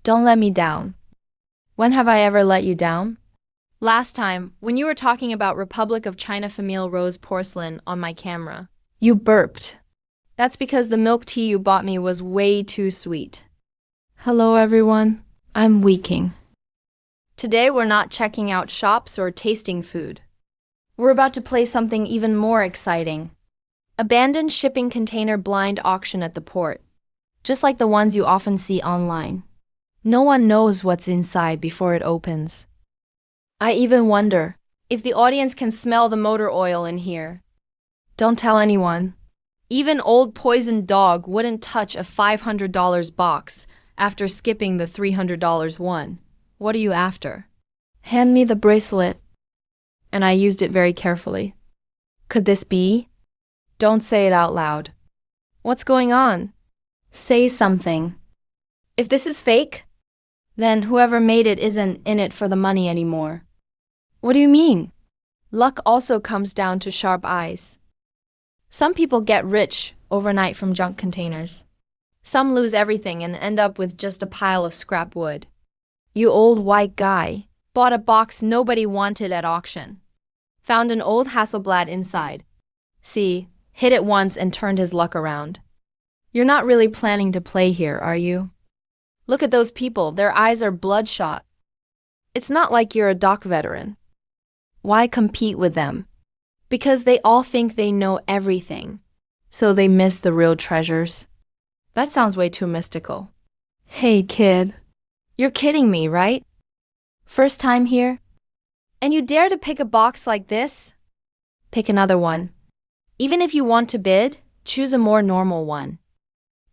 Don't let me down. When have I ever let you down? Last time, when you were talking about Republic of China Famille Rose porcelain on my camera. You burped. That's because the milk tea you bought me was way too sweet. Hello everyone, I'm Weeking. Today we're not checking out shops or tasting food. We're about to play something even more exciting. Abandoned shipping container blind auction at the port. Just like the ones you often see online. No one knows what's inside before it opens. I even wonder if the audience can smell the motor oil in here. Don't tell anyone. Even old poisoned dog wouldn't touch a $500 box after skipping the $300 one. What are you after? Hand me the bracelet. And I used it very carefully. Could this be? Don't say it out loud. What's going on? Say something. If this is fake, then whoever made it isn't in it for the money anymore. What do you mean? Luck also comes down to sharp eyes. Some people get rich overnight from junk containers. Some lose everything and end up with just a pile of scrap wood. You old white guy bought a box nobody wanted at auction. Found an old Hasselblad inside. See, hit it once and turned his luck around. You're not really planning to play here, are you? Look at those people, their eyes are bloodshot. It's not like you're a dock veteran. Why compete with them? Because they all think they know everything, so they miss the real treasures. That sounds way too mystical. Hey kid, you're kidding me, right? First time here? And you dare to pick a box like this? Pick another one. Even if you want to bid, choose a more normal one.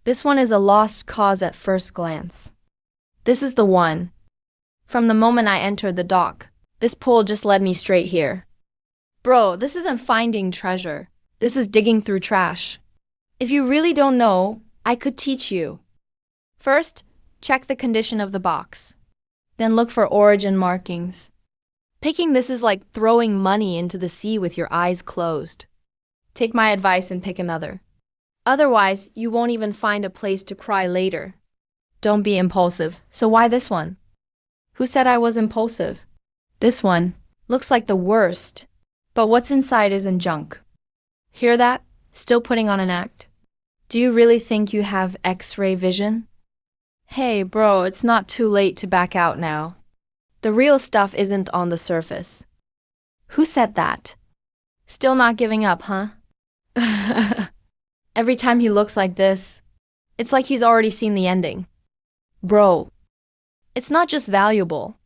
This one is a lost cause at first glance. This is the one. From the moment I entered the dock, this pull just led me straight here. Bro, this isn't finding treasure. This is digging through trash. If you really don't know, I could teach you. First, check the condition of the box. Then look for origin markings. Picking this is like throwing money into the sea with your eyes closed. Take my advice and pick another. Otherwise, you won't even find a place to cry later. Don't be impulsive. So why this one? Who said I was impulsive? This one looks like the worst, but what's inside isn't junk. Hear that? Still putting on an act. Do you really think you have X-ray vision? Hey bro, it's not too late to back out now. The real stuff isn't on the surface. Who said that? Still not giving up, huh? Every time he looks like this, it's like he's already seen the ending. Bro, it's not just valuable.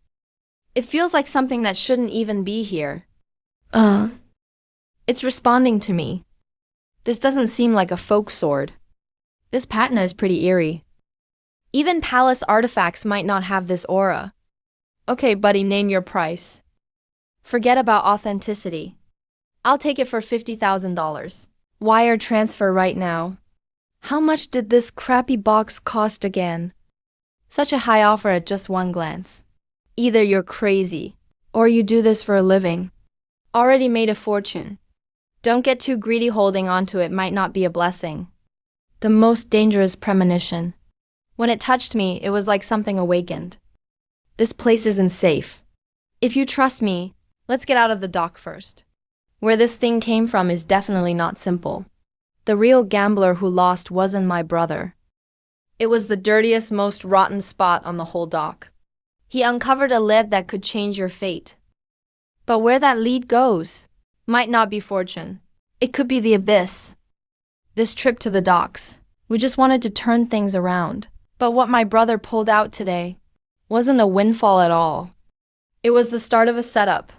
It feels like something that shouldn't even be here. It's responding to me. This doesn't seem like a folk sword. This patina is pretty eerie. Even palace artifacts might not have this aura. Okay, buddy, name your price. Forget about authenticity. I'll take it for $50,000. Wire transfer right now. How much did this crappy box cost again? Such a high offer at just one glance. Either you're crazy, or you do this for a living. Already made a fortune. Don't get too greedy, holding onto it might not be a blessing. The most dangerous premonition. When it touched me, it was like something awakened. This place isn't safe. If you trust me, let's get out of the dock first. Where this thing came from is definitely not simple. The real gambler who lost wasn't my brother. It was the dirtiest, most rotten spot on the whole dock. He uncovered a lead that could change your fate. But where that lead goes might not be fortune. It could be the abyss. This trip to the docks, we just wanted to turn things around. But what my brother pulled out today wasn't a windfall at all. It was the start of a setup.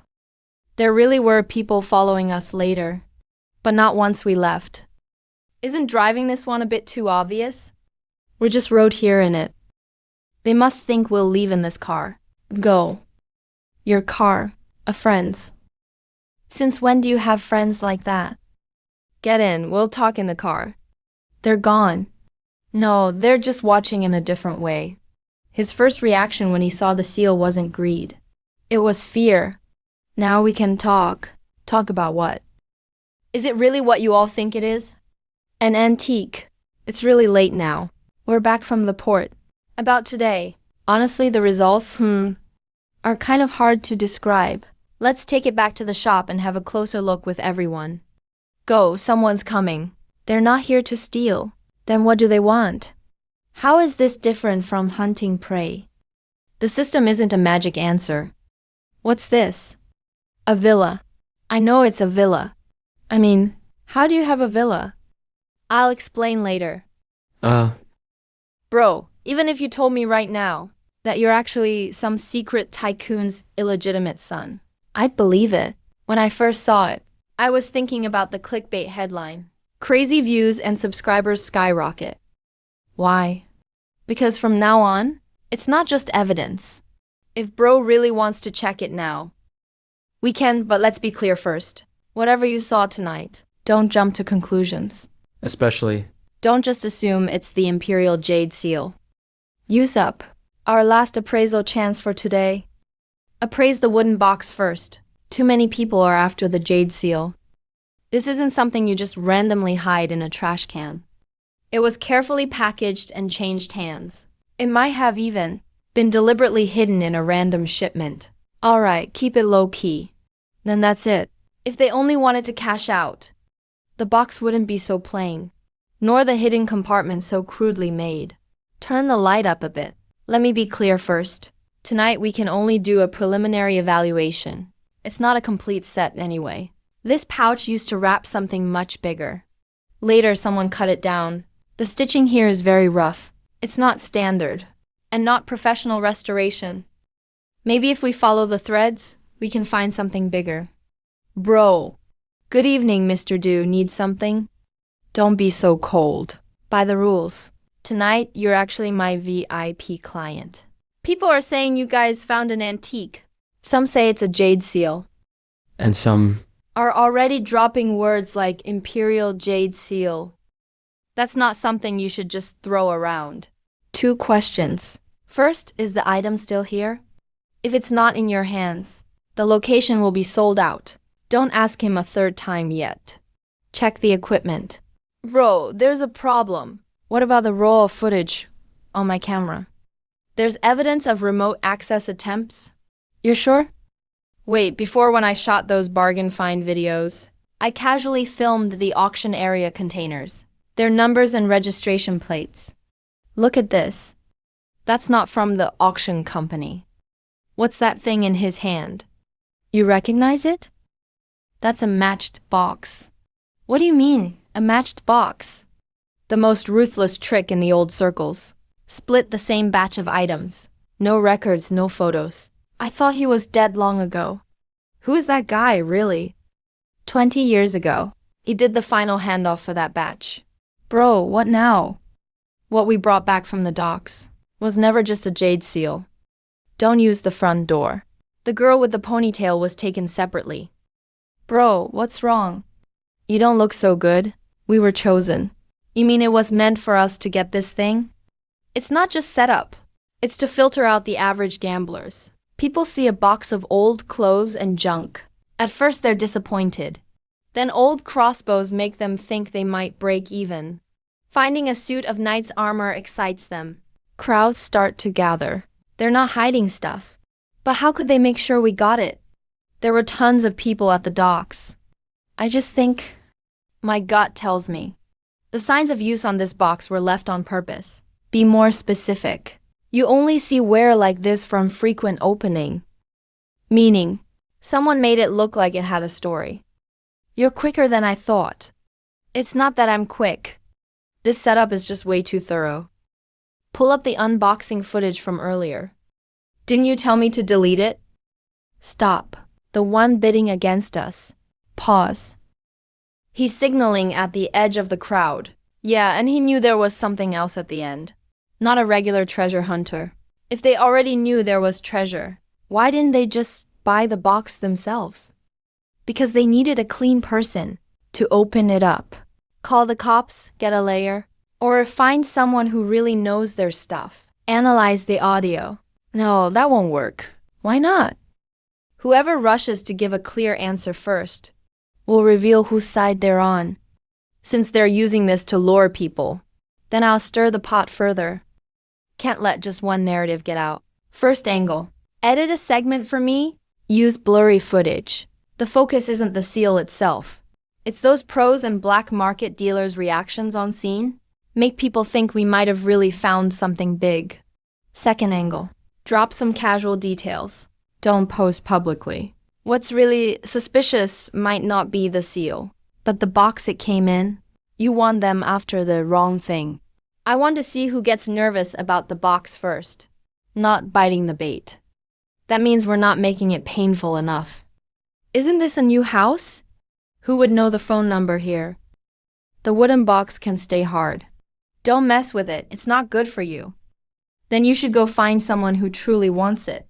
There really were people following us later, but not once we left. Isn't driving this one a bit too obvious? We just rode here in it. They must think we'll leave in this car. Go. Your car. A friend's. Since when do you have friends like that? Get in, we'll talk in the car. They're gone. No, they're just watching in a different way. His first reaction when he saw the seal wasn't greed. It was fear. Now we can talk. Talk about what? Is it really what you all think it is? An antique. It's really late now. We're back from the port. About today. Honestly, the results, are kind of hard to describe. Let's take it back to the shop and have a closer look with everyone. Go, someone's coming. They're not here to steal. Then what do they want? How is this different from hunting prey? The system isn't a magic answer. What's this? A villa. I know it's a villa. I mean, how do you have a villa? I'll explain later. Bro, even if you told me right now that you're actually some secret tycoon's illegitimate son, I'd believe it. When I first saw it, I was thinking about the clickbait headline. Crazy views and subscribers skyrocket. Why? Because from now on, it's not just evidence. If bro really wants to check it now, we can, but let's be clear first. Whatever you saw tonight, don't jump to conclusions. Especially. Don't just assume it's the Imperial Jade Seal. Use up our last appraisal chance for today. Appraise the wooden box first. Too many people are after the Jade Seal. This isn't something you just randomly hide in a trash can. It was carefully packaged and changed hands. It might have even been deliberately hidden in a random shipment. Alright, keep it low-key. Then that's it. If they only wanted to cash out, the box wouldn't be so plain, nor the hidden compartment so crudely made. Turn the light up a bit. Let me be clear first. Tonight we can only do a preliminary evaluation. It's not a complete set anyway. This pouch used to wrap something much bigger. Later someone cut it down. The stitching here is very rough. It's not standard, and not professional restoration. Maybe if we follow the threads, we can find something bigger. Bro. Good evening, Mr. Do. Need something? Don't be so cold. By the rules. Tonight, you're actually my VIP client. People are saying you guys found an antique. Some say it's a jade seal. And some are already dropping words like Imperial Jade Seal. That's not something you should just throw around. 2 questions. First, is the item still here? If it's not in your hands, the location will be sold out. Don't ask him a 3rd time yet. Check the equipment. Bro, there's a problem. What about the raw footage on my camera? There's evidence of remote access attempts. You're sure? Wait, before when I shot those bargain find videos, I casually filmed the auction area containers, their numbers and registration plates. Look at this. That's not from the auction company. What's that thing in his hand? You recognize it? That's a matched box. What do you mean, a matched box? The most ruthless trick in the old circles. Split the same batch of items. No records, no photos. I thought he was dead long ago. Who is that guy, really? 20 years ago. He did the final handoff for that batch. Bro, what now? What we brought back from the docks was never just a jade seal. Don't use the front door. The girl with the ponytail was taken separately. Bro, what's wrong? You don't look so good. We were chosen. You mean it was meant for us to get this thing? It's not just setup. It's to filter out the average gamblers. People see a box of old clothes and junk. At first they're disappointed. Then old crossbows make them think they might break even. Finding a suit of knight's armor excites them. Crowds start to gather. They're not hiding stuff. But how could they make sure we got it? There were tons of people at the docks. I just think, my gut tells me, the signs of use on this box were left on purpose. Be more specific. You only see wear like this from frequent opening. Meaning, someone made it look like it had a story. You're quicker than I thought. It's not that I'm quick. This setup is just way too thorough. Pull up the unboxing footage from earlier. Didn't you tell me to delete it? Stop. The one bidding against us. Pause. He's signaling at the edge of the crowd. Yeah, and he knew there was something else at the end. Not a regular treasure hunter. If they already knew there was treasure, why didn't they just buy the box themselves? Because they needed a clean person to open it up. Call the cops, get a layer, or find someone who really knows their stuff. Analyze the audio. No, that won't work. Why not? Whoever rushes to give a clear answer first will reveal whose side they're on. Since they're using this to lure people, then I'll stir the pot further. Can't let just one narrative get out. First angle. Edit a segment for me. Use blurry footage. The focus isn't the seal itself. It's those pros and black market dealers' reactions on scene. Make people think we might have really found something big. Second angle. Drop some casual details. Don't post publicly. What's really suspicious might not be the seal, but the box it came in. You want them after the wrong thing. I want to see who gets nervous about the box first, not biting the bait. That means we're not making it painful enough. Isn't this a new house? Who would know the phone number here? The wooden box can stay hard. Don't mess with it, it's not good for you. Then you should go find someone who truly wants it.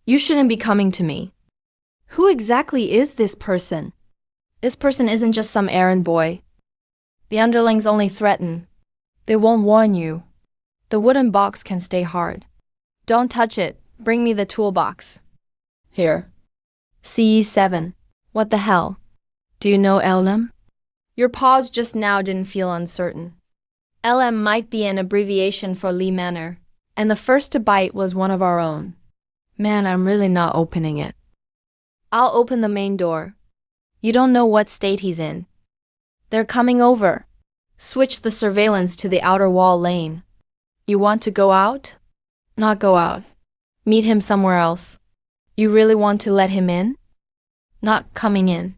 You shouldn't be coming to me. Who exactly is this person? This person isn't just some errand boy. The underlings only threaten. They won't warn you. The wooden box can stay hard. Don't touch it. Bring me the toolbox. Here. CE7. What the hell? Do you know LM? Your pause just now didn't feel uncertain. LM might be an abbreviation for Lee Manor, and the first to bite was one of our own. Man, I'm really not opening it. I'll open the main door. You don't know what state he's in. They're coming over. Switch the surveillance to the outer wall lane. You want to go out? Not go out. Meet him somewhere else. You really want to let him in? Not coming in.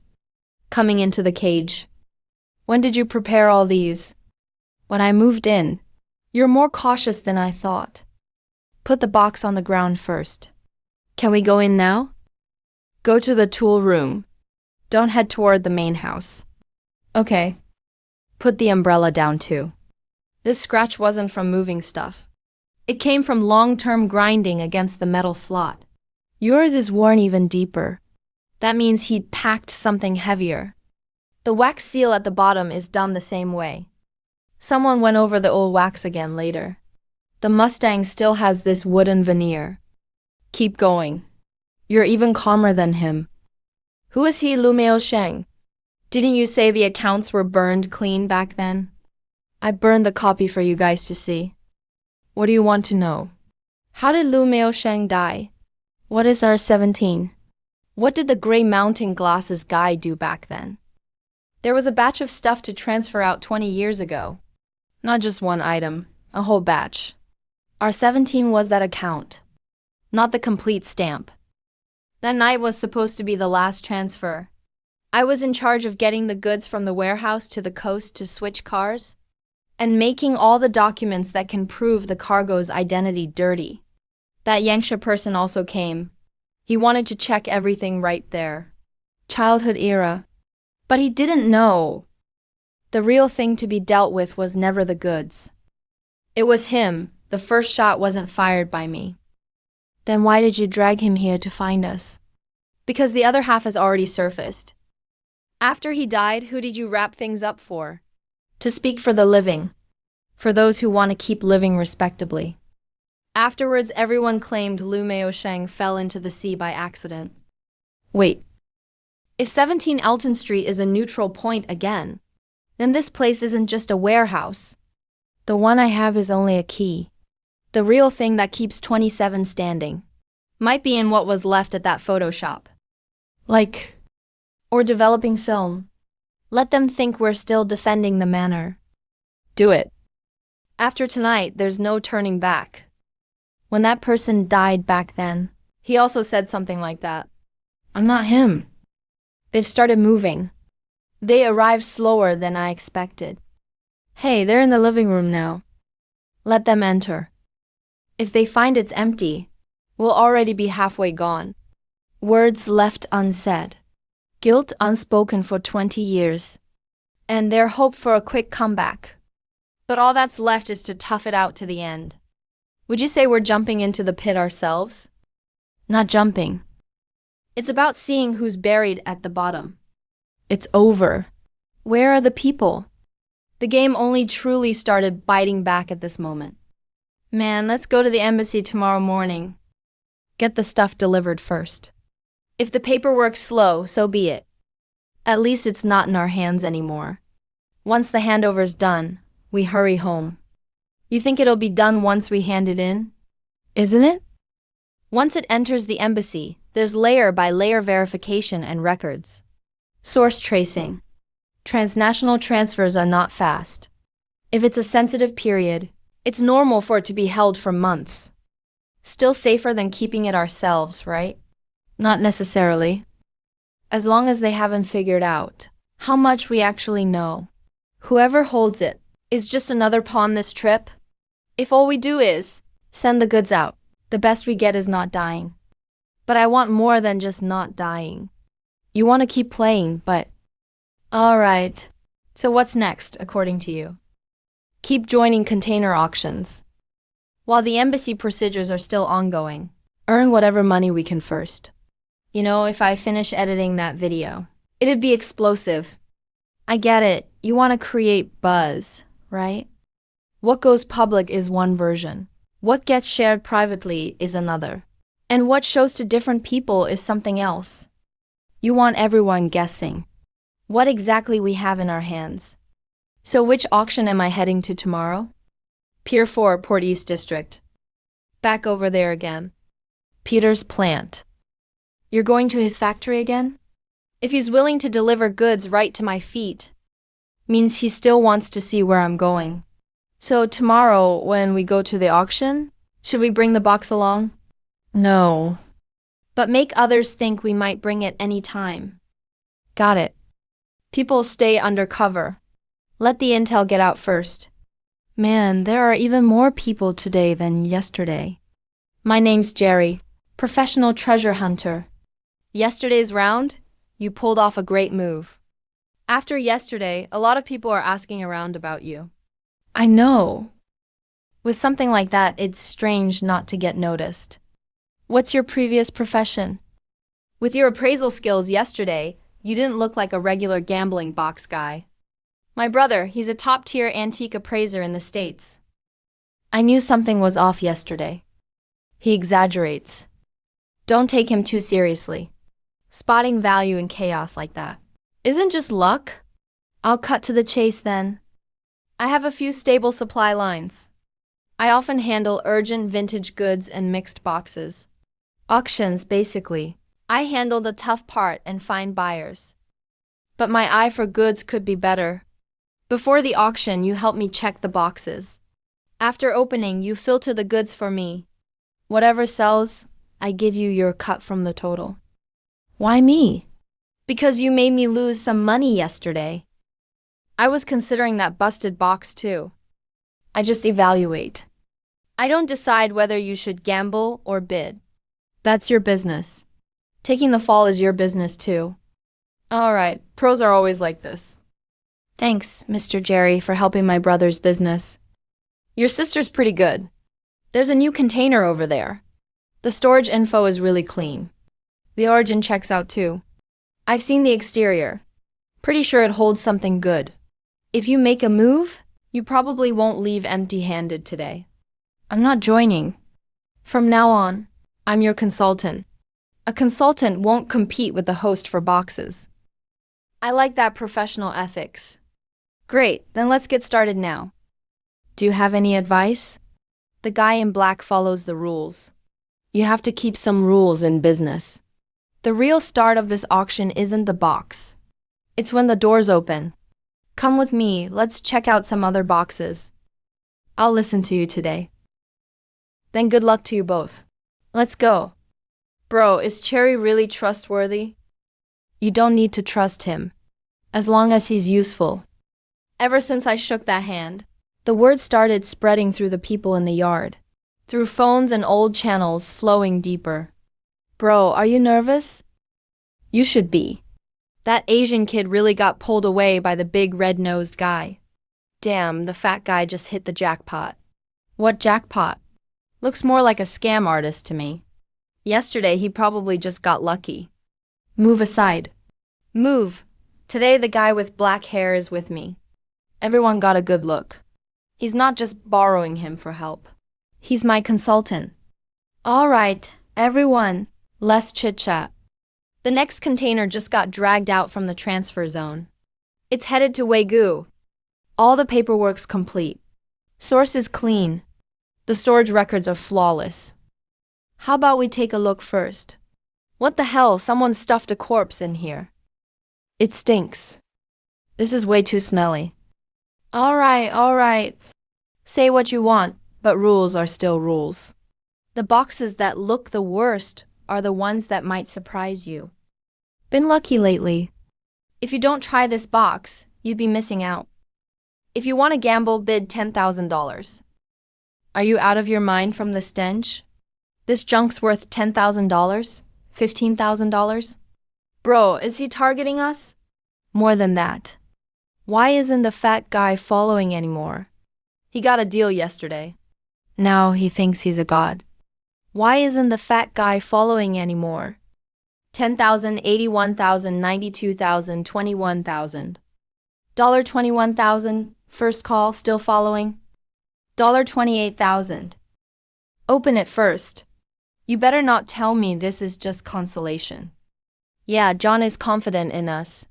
Coming into the cage. When did you prepare all these? When I moved in. You're more cautious than I thought. Put the box on the ground first. Can we go in now? Go to the tool room. Don't head toward the main house. Okay. Put the umbrella down too. This scratch wasn't from moving stuff. It came from long-term grinding against the metal slot. Yours is worn even deeper. That means he'd packed something heavier. The wax seal at the bottom is done the same way. Someone went over the old wax again later. The Mustang still has this wooden veneer. Keep going. You're even calmer than him. Who is he, Lu Meo Sheng? Didn't you say the accounts were burned clean back then? I burned the copy for you guys to see. What do you want to know? How did Lu Meo Sheng die? What is our 17? What did the Gray Mountain Glasses guy do back then? There was a batch of stuff to transfer out 20 years ago. Not just one item, a whole batch. Our 17 was that account, not the complete stamp. That night was supposed to be the last transfer. I was in charge of getting the goods from the warehouse to the coast to switch cars, and making all the documents that can prove the cargo's identity dirty. That Yangsha person also came. He wanted to check everything right there. Childhood era. But he didn't know. The real thing to be dealt with was never the goods. It was him. The first shot wasn't fired by me. Then why did you drag him here to find us? Because the other half has already surfaced. After he died, who did you wrap things up for? To speak for the living. For those who want to keep living respectably. Afterwards, everyone claimed Lu Meo Sheng fell into the sea by accident. Wait. If 17 Elton Street is a neutral point again, then this place isn't just a warehouse. The one I have is only a key. The real thing that keeps 27 standing. Might be in what was left at that photo shop. Or developing film. Let them think we're still defending the manor. Do it. After tonight, there's no turning back. When that person died back then, he also said something like that. I'm not him. They've started moving. They arrived slower than I expected. Hey, they're in the living room now. Let them enter. If they find it's empty, we'll already be halfway gone. Words left unsaid. Guilt unspoken for 20 years. And their hope for a quick comeback. But all that's left is to tough it out to the end. Would you say we're jumping into the pit ourselves? Not jumping. It's about seeing who's buried at the bottom. It's over. Where are the people? The game only truly started biting back at this moment. Man, let's go to the embassy tomorrow morning. Get the stuff delivered first. If the paperwork's slow, so be it. At least it's not in our hands anymore. Once the handover's done, we hurry home. You think it'll be done once we hand it in? Isn't it? Once it enters the embassy, there's layer by layer verification and records. Source tracing. Transnational transfers are not fast. If it's a sensitive period, it's normal for it to be held for months. Still safer than keeping it ourselves, right? Not necessarily. As long as they haven't figured out how much we actually know. Whoever holds it is just another pawn this trip. If all we do is send the goods out, the best we get is not dying. But I want more than just not dying. You want to keep playing, but... Alright. So what's next, according to you? Keep joining container auctions. While the embassy procedures are still ongoing, earn whatever money we can first. You know, if I finish editing that video, it'd be explosive. I get it. You want to create buzz, right? What goes public is one version. What gets shared privately is another. And what shows to different people is something else. You want everyone guessing what exactly we have in our hands. So which auction am I heading to tomorrow? Pier 4, Port East District. Back over there again. Peter's plant. You're going to his factory again? If he's willing to deliver goods right to my feet, means he still wants to see where I'm going. So tomorrow, when we go to the auction, should we bring the box along? No. But make others think we might bring it any time. Got it. People stay undercover. Let the intel get out first. Man, there are even more people today than yesterday. My name's Jerry, professional treasure hunter. Yesterday's round, you pulled off a great move. After yesterday, a lot of people are asking around about you. I know. With something like that, it's strange not to get noticed. What's your previous profession? With your appraisal skills yesterday, you didn't look like a regular gambling box guy. My brother, he's a top-tier antique appraiser in the States. I knew something was off yesterday. He exaggerates. Don't take him too seriously. Spotting value in chaos like that isn't just luck. I'll cut to the chase then. I have a few stable supply lines. I often handle urgent vintage goods and mixed boxes. Auctions, basically. I handle the tough part and find buyers. But my eye for goods could be better. Before the auction, you help me check the boxes. After opening, you filter the goods for me. Whatever sells, I give you your cut from the total. Why me? Because you made me lose some money yesterday. I was considering that busted box too. I just evaluate. I don't decide whether you should gamble or bid. That's your business. Taking the fall is your business too. Alright, pros are always like this. Thanks, Mr. Jerry, for helping my brother's business. Your sister's pretty good. There's a new container over there. The storage info is really clean. The origin checks out too. I've seen the exterior. Pretty sure it holds something good. If you make a move, you probably won't leave empty-handed today. I'm not joining. From now on, I'm your consultant. A consultant won't compete with the host for boxes. I like that professional ethics. Great, then let's get started now. Do you have any advice? The guy in black follows the rules. You have to keep some rules in business. The real start of this auction isn't the box. It's when the doors open. Come with me, let's check out some other boxes. I'll listen to you today. Then good luck to you both. Let's go. Bro, is Cherry really trustworthy? You don't need to trust him, as long as he's useful. Ever since I shook that hand, the word started spreading through the people in the yard, through phones and old channels flowing deeper. Bro, are you nervous? You should be. That Asian kid really got pulled away by the big red-nosed guy. Damn, the fat guy just hit the jackpot. What jackpot? Looks more like a scam artist to me. Yesterday, he probably just got lucky. Move aside. Move. Today, the guy with black hair is with me. Everyone got a good look. He's not just borrowing him for help. He's my consultant. All right, everyone, less chit-chat. The next container just got dragged out from the transfer zone. It's headed to Wagyu. All the paperwork's complete. Source is clean. The storage records are flawless. How about we take a look first? What the hell? Someone stuffed a corpse in here. It stinks. This is way too smelly. Alright. Say what you want, but rules are still rules. The boxes that look the worst are the ones that might surprise you. Been lucky lately. If you don't try this box, you'd be missing out. If you want to gamble, bid $10,000. Are you out of your mind from the stench? This junk's worth $10,000? $15,000? Bro, is he targeting us? More than that. Why isn't the fat guy following anymore? He got a deal yesterday. Now he thinks he's a god. Why isn't the fat guy following anymore? 10,000, 81,000, 92,000, 21,000. $21,000, first call, still following. $28,000. Open it first. You better not tell me this is just consolation. Yeah, John is confident in us.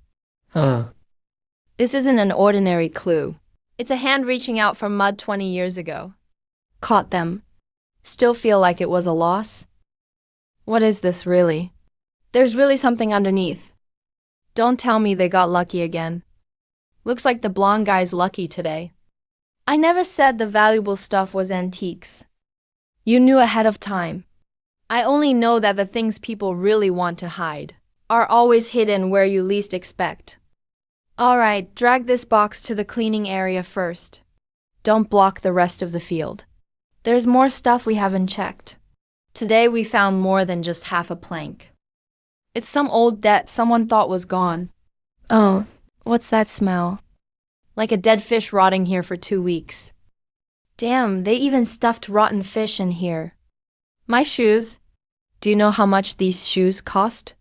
This isn't an ordinary clue. It's a hand reaching out from mud 20 years ago. Caught them. Still feel like it was a loss? What is this really? There's really something underneath. Don't tell me they got lucky again. Looks like the blonde guy's lucky today. I never said the valuable stuff was antiques. You knew ahead of time. I only know that the things people really want to hide are always hidden where you least expect. Alright, drag this box to the cleaning area first. Don't block the rest of the field. There's more stuff we haven't checked. Today we found more than just half a plank. It's some old debt someone thought was gone. Oh, what's that smell? Like a dead fish rotting here for 2 weeks. Damn, they even stuffed rotten fish in here. My shoes. Do you know how much these shoes cost?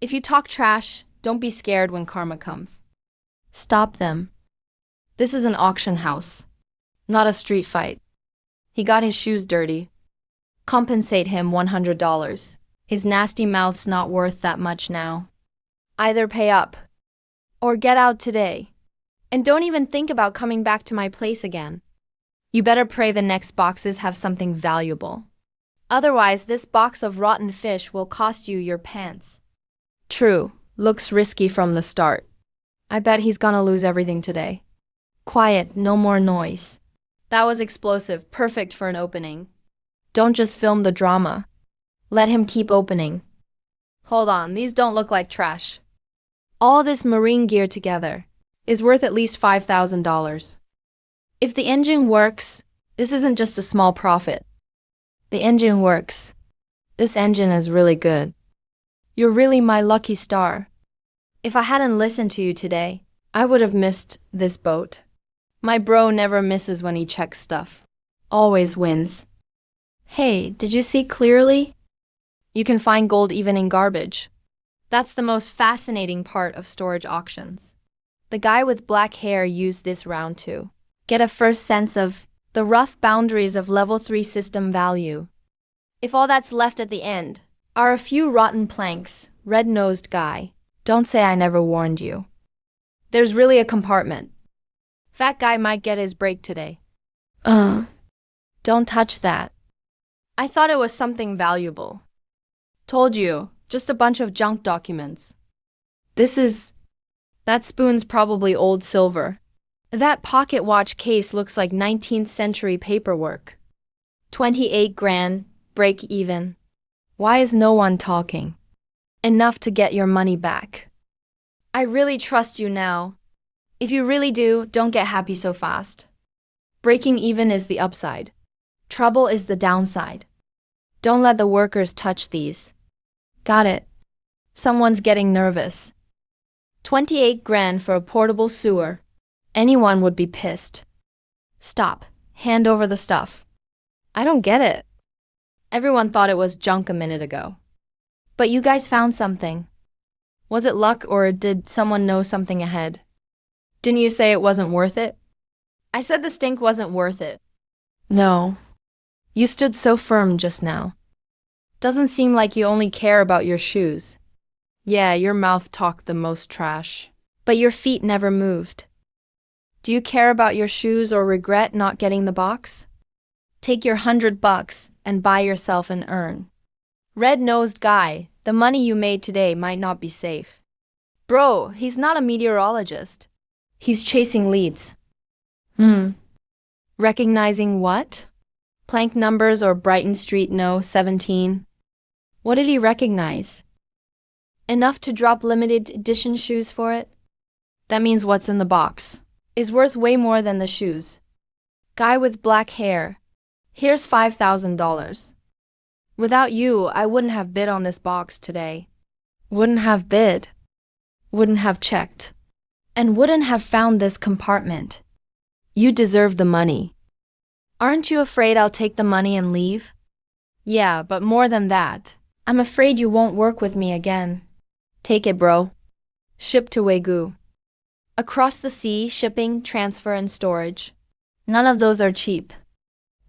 If you talk trash, don't be scared when karma comes. Stop them. This is an auction house, not a street fight. He got his shoes dirty. Compensate him $100. His nasty mouth's not worth that much now. Either pay up or get out today. And don't even think about coming back to my place again. You better pray the next boxes have something valuable. Otherwise, this box of rotten fish will cost you your pants. True, looks risky from the start. I bet he's gonna lose everything today. Quiet, no more noise. That was explosive, perfect for an opening. Don't just film the drama. Let him keep opening. Hold on, these don't look like trash. All this marine gear together is worth at least $5,000. If the engine works, this isn't just a small profit. The engine works. This engine is really good. You're really my lucky star. If I hadn't listened to you today, I would have missed this boat. My bro never misses when he checks stuff. Always wins. Hey, did you see clearly? You can find gold even in garbage. That's the most fascinating part of storage auctions. The guy with black hair used this round to get a first sense of the rough boundaries of level 3 system value. If all that's left at the end are a few rotten planks, red-nosed guy, don't say I never warned you. There's really a compartment. Fat guy might get his break today. Don't touch that. I thought it was something valuable. Told you, just a bunch of junk documents. That spoon's probably old silver. That pocket watch case looks like 19th century paperwork. 28 grand, break even. Why is no one talking? Enough to get your money back. I really trust you now. If you really do, don't get happy so fast. Breaking even is the upside. Trouble is the downside. Don't let the workers touch these. Got it. Someone's getting nervous. 28 grand for a portable sewer. Anyone would be pissed. Stop. Hand over the stuff. I don't get it. Everyone thought it was junk a minute ago. But you guys found something. Was it luck or did someone know something ahead? Didn't you say it wasn't worth it? I said the stink wasn't worth it. No. You stood so firm just now. Doesn't seem like you only care about your shoes. Yeah, your mouth talked the most trash. But your feet never moved. Do you care about your shoes or regret not getting the box? Take your $100 and buy yourself an urn. Red-nosed guy, the money you made today might not be safe. Bro, he's not a meteorologist. He's chasing leads. Recognizing what? Plank numbers or Brighton Street No. 17. What did he recognize? Enough to drop limited edition shoes for it? That means what's in the box is worth way more than the shoes. Guy with black hair. Here's $5,000. Without you, I wouldn't have bid on this box today. Wouldn't have bid. Wouldn't have checked. And wouldn't have found this compartment. You deserve the money. Aren't you afraid I'll take the money and leave? Yeah, but more than that, I'm afraid you won't work with me again. Take it, bro. Ship to Wegu. Across the sea, shipping, transfer, and storage. None of those are cheap.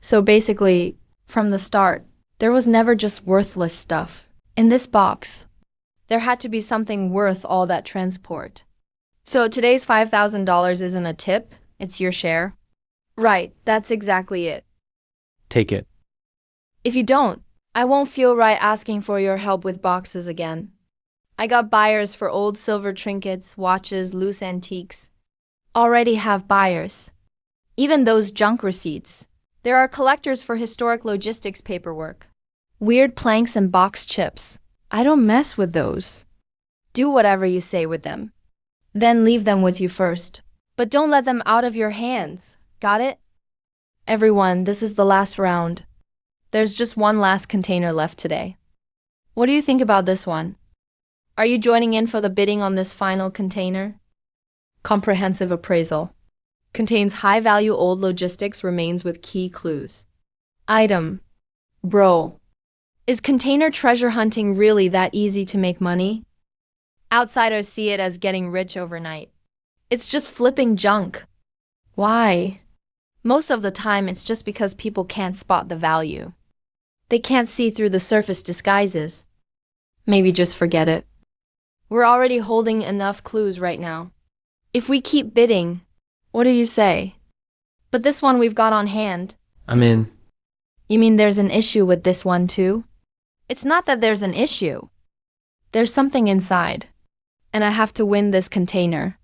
So basically, from the start, there was never just worthless stuff. In this box, there had to be something worth all that transport. So today's $5,000 isn't a tip, it's your share? Right, that's exactly it. take it. If you don't, I won't feel right asking for your help with boxes again. I got buyers for old silver trinkets, watches, loose antiques. Already have buyers. Even those junk receipts. There are collectors for historic logistics paperwork. Weird planks and box chips. I don't mess with those. Do whatever you say with them. Then leave them with you first. But don't let them out of your hands. Got it? Everyone, this is the last round. There's just one last container left today. What do you think about this one? Are you joining in for the bidding on this final container? Comprehensive appraisal. Contains high-value old logistics remains with key clues. Item. Bro. Is container treasure hunting really that easy to make money? Outsiders see it as getting rich overnight. It's just flipping junk. Why? Most of the time it's just because people can't spot the value. They can't see through the surface disguises. Maybe just forget it. We're already holding enough clues right now. If we keep bidding, what do you say? But this one we've got on hand. I'm in. You mean there's an issue with this one too? It's not that there's an issue. There's something inside. And I have to win this container.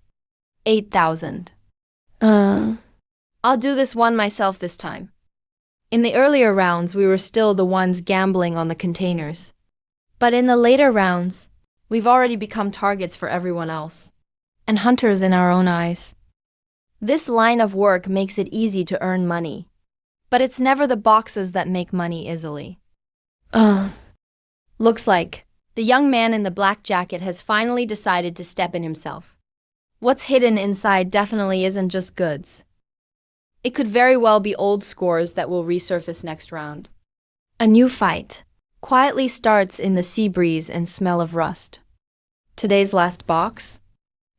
8,000. I'll do this one myself this time. In the earlier rounds, we were still the ones gambling on the containers. But in the later rounds, we've already become targets for everyone else. And hunters in our own eyes. This line of work makes it easy to earn money. But it's never the boxes that make money easily. Looks like the young man in the black jacket has finally decided to step in himself. What's hidden inside definitely isn't just goods. It could very well be old scores that will resurface next round. A new fight quietly starts in the sea breeze and smell of rust. Today's last box?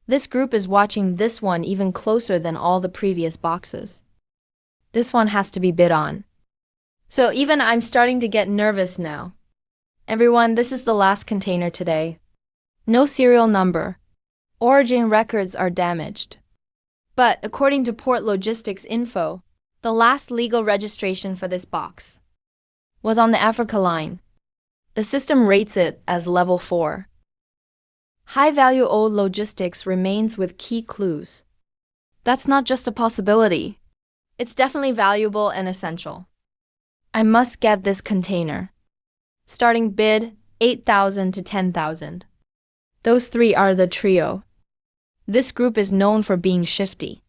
This group is watching this one even closer than all the previous boxes. This one has to be bid on. So even I'm starting to get nervous now. Everyone, this is the last container today. No serial number. Origin records are damaged. But according to Port Logistics Info, the last legal registration for this box was on the Africa line. The system rates it as level 4. High-value old logistics remains with key clues. That's not just a possibility. It's definitely valuable and essential. I must get this container. Starting bid, 8,000 to 10,000. Those three are the trio. This group is known for being shifty.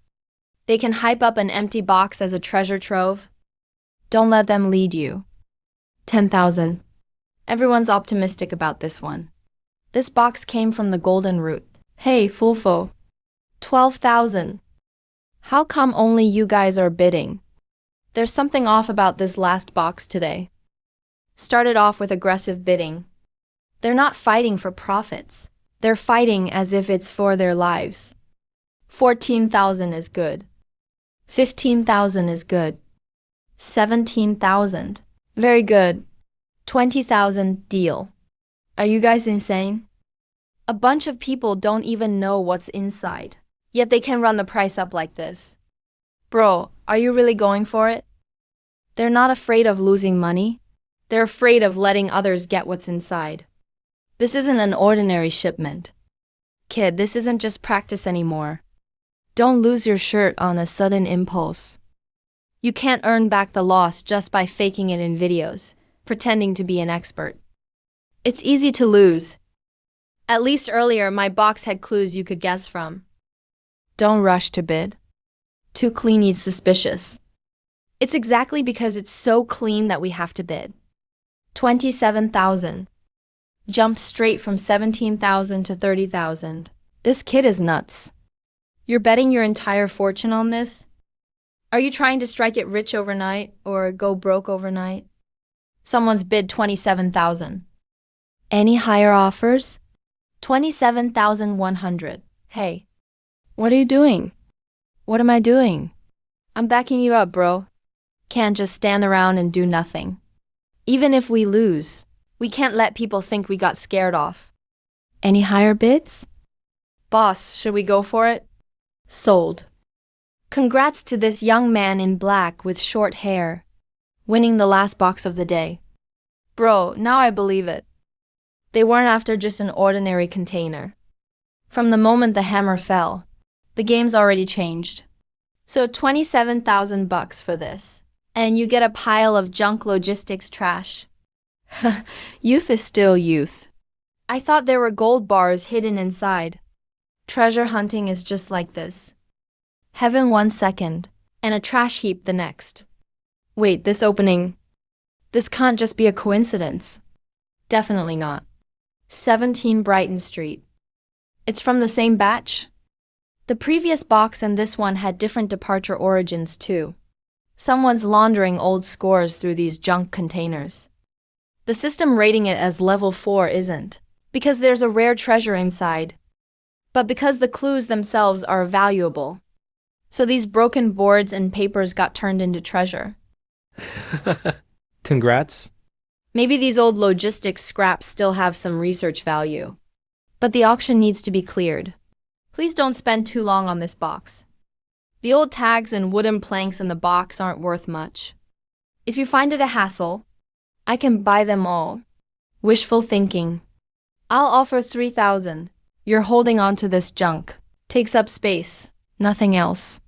They can hype up an empty box as a treasure trove. Don't let them lead you. 10,000. Everyone's optimistic about this one. This box came from the golden route. Hey, Fulfo. 12,000. How come only you guys are bidding? There's something off about this last box today. Started off with aggressive bidding. They're not fighting for profits. They're fighting as if it's for their lives. 14,000 is good. 15,000 is good. 17,000. Very good. 20,000 deal. Are you guys insane? A bunch of people don't even know what's inside. Yet they can run the price up like this. Bro, are you really going for it? They're not afraid of losing money. They're afraid of letting others get what's inside. This isn't an ordinary shipment. Kid, this isn't just practice anymore. Don't lose your shirt on a sudden impulse. You can't earn back the loss just by faking it in videos, pretending to be an expert. It's easy to lose. At least earlier, my box had clues you could guess from. Don't rush to bid. Too clean is suspicious. It's exactly because it's so clean that we have to bid. 27,000. Jumped straight from 17,000 to 30,000. This kid is nuts. You're betting your entire fortune on this? Are you trying to strike it rich overnight or go broke overnight? Someone's bid 27,000. Any higher offers? 27,100. Hey, what are you doing? What am I doing? I'm backing you up, bro. Can't just stand around and do nothing. Even if we lose, we can't let people think we got scared off. Any higher bids? Boss, should we go for it? Sold. Congrats to this young man in black with short hair, winning the last box of the day. Bro, now I believe it. They weren't after just an ordinary container. From the moment the hammer fell, the game's already changed. So 27,000 bucks for this, and you get a pile of junk logistics trash. Youth is still youth. I thought there were gold bars hidden inside. Treasure hunting is just like this. Heaven 1 second, and a trash heap the next. Wait, this opening. This can't just be a coincidence. Definitely not. 17 Brighton Street. It's from the same batch? The previous box and this one had different departure origins too. Someone's laundering old scores through these junk containers. The system rating it as level 4 isn't, because there's a rare treasure inside, but because the clues themselves are valuable. So these broken boards and papers got turned into treasure. Congrats. Maybe these old logistics scraps still have some research value. But the auction needs to be cleared. Please don't spend too long on this box. The old tags and wooden planks in the box aren't worth much. If you find it a hassle, I can buy them all. Wishful thinking. I'll offer 3,000. You're holding on to this junk. Takes up space. Nothing else.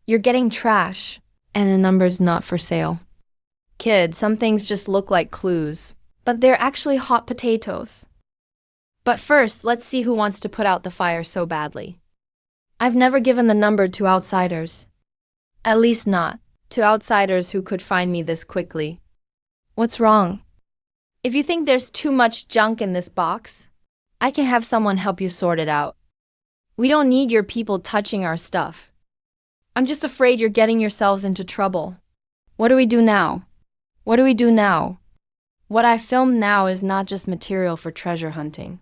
You're getting trash, and the number's not for sale. Kid, some things just look like clues, but they're actually hot potatoes. But first, let's see who wants to put out the fire so badly. I've never given the number to outsiders. At least not to outsiders who could find me this quickly. What's wrong? If you think there's too much junk in this box, I can have someone help you sort it out. We don't need your people touching our stuff. I'm just afraid you're getting yourselves into trouble. What do we do now? What do we do now? What I filmed now is not just material for treasure hunting.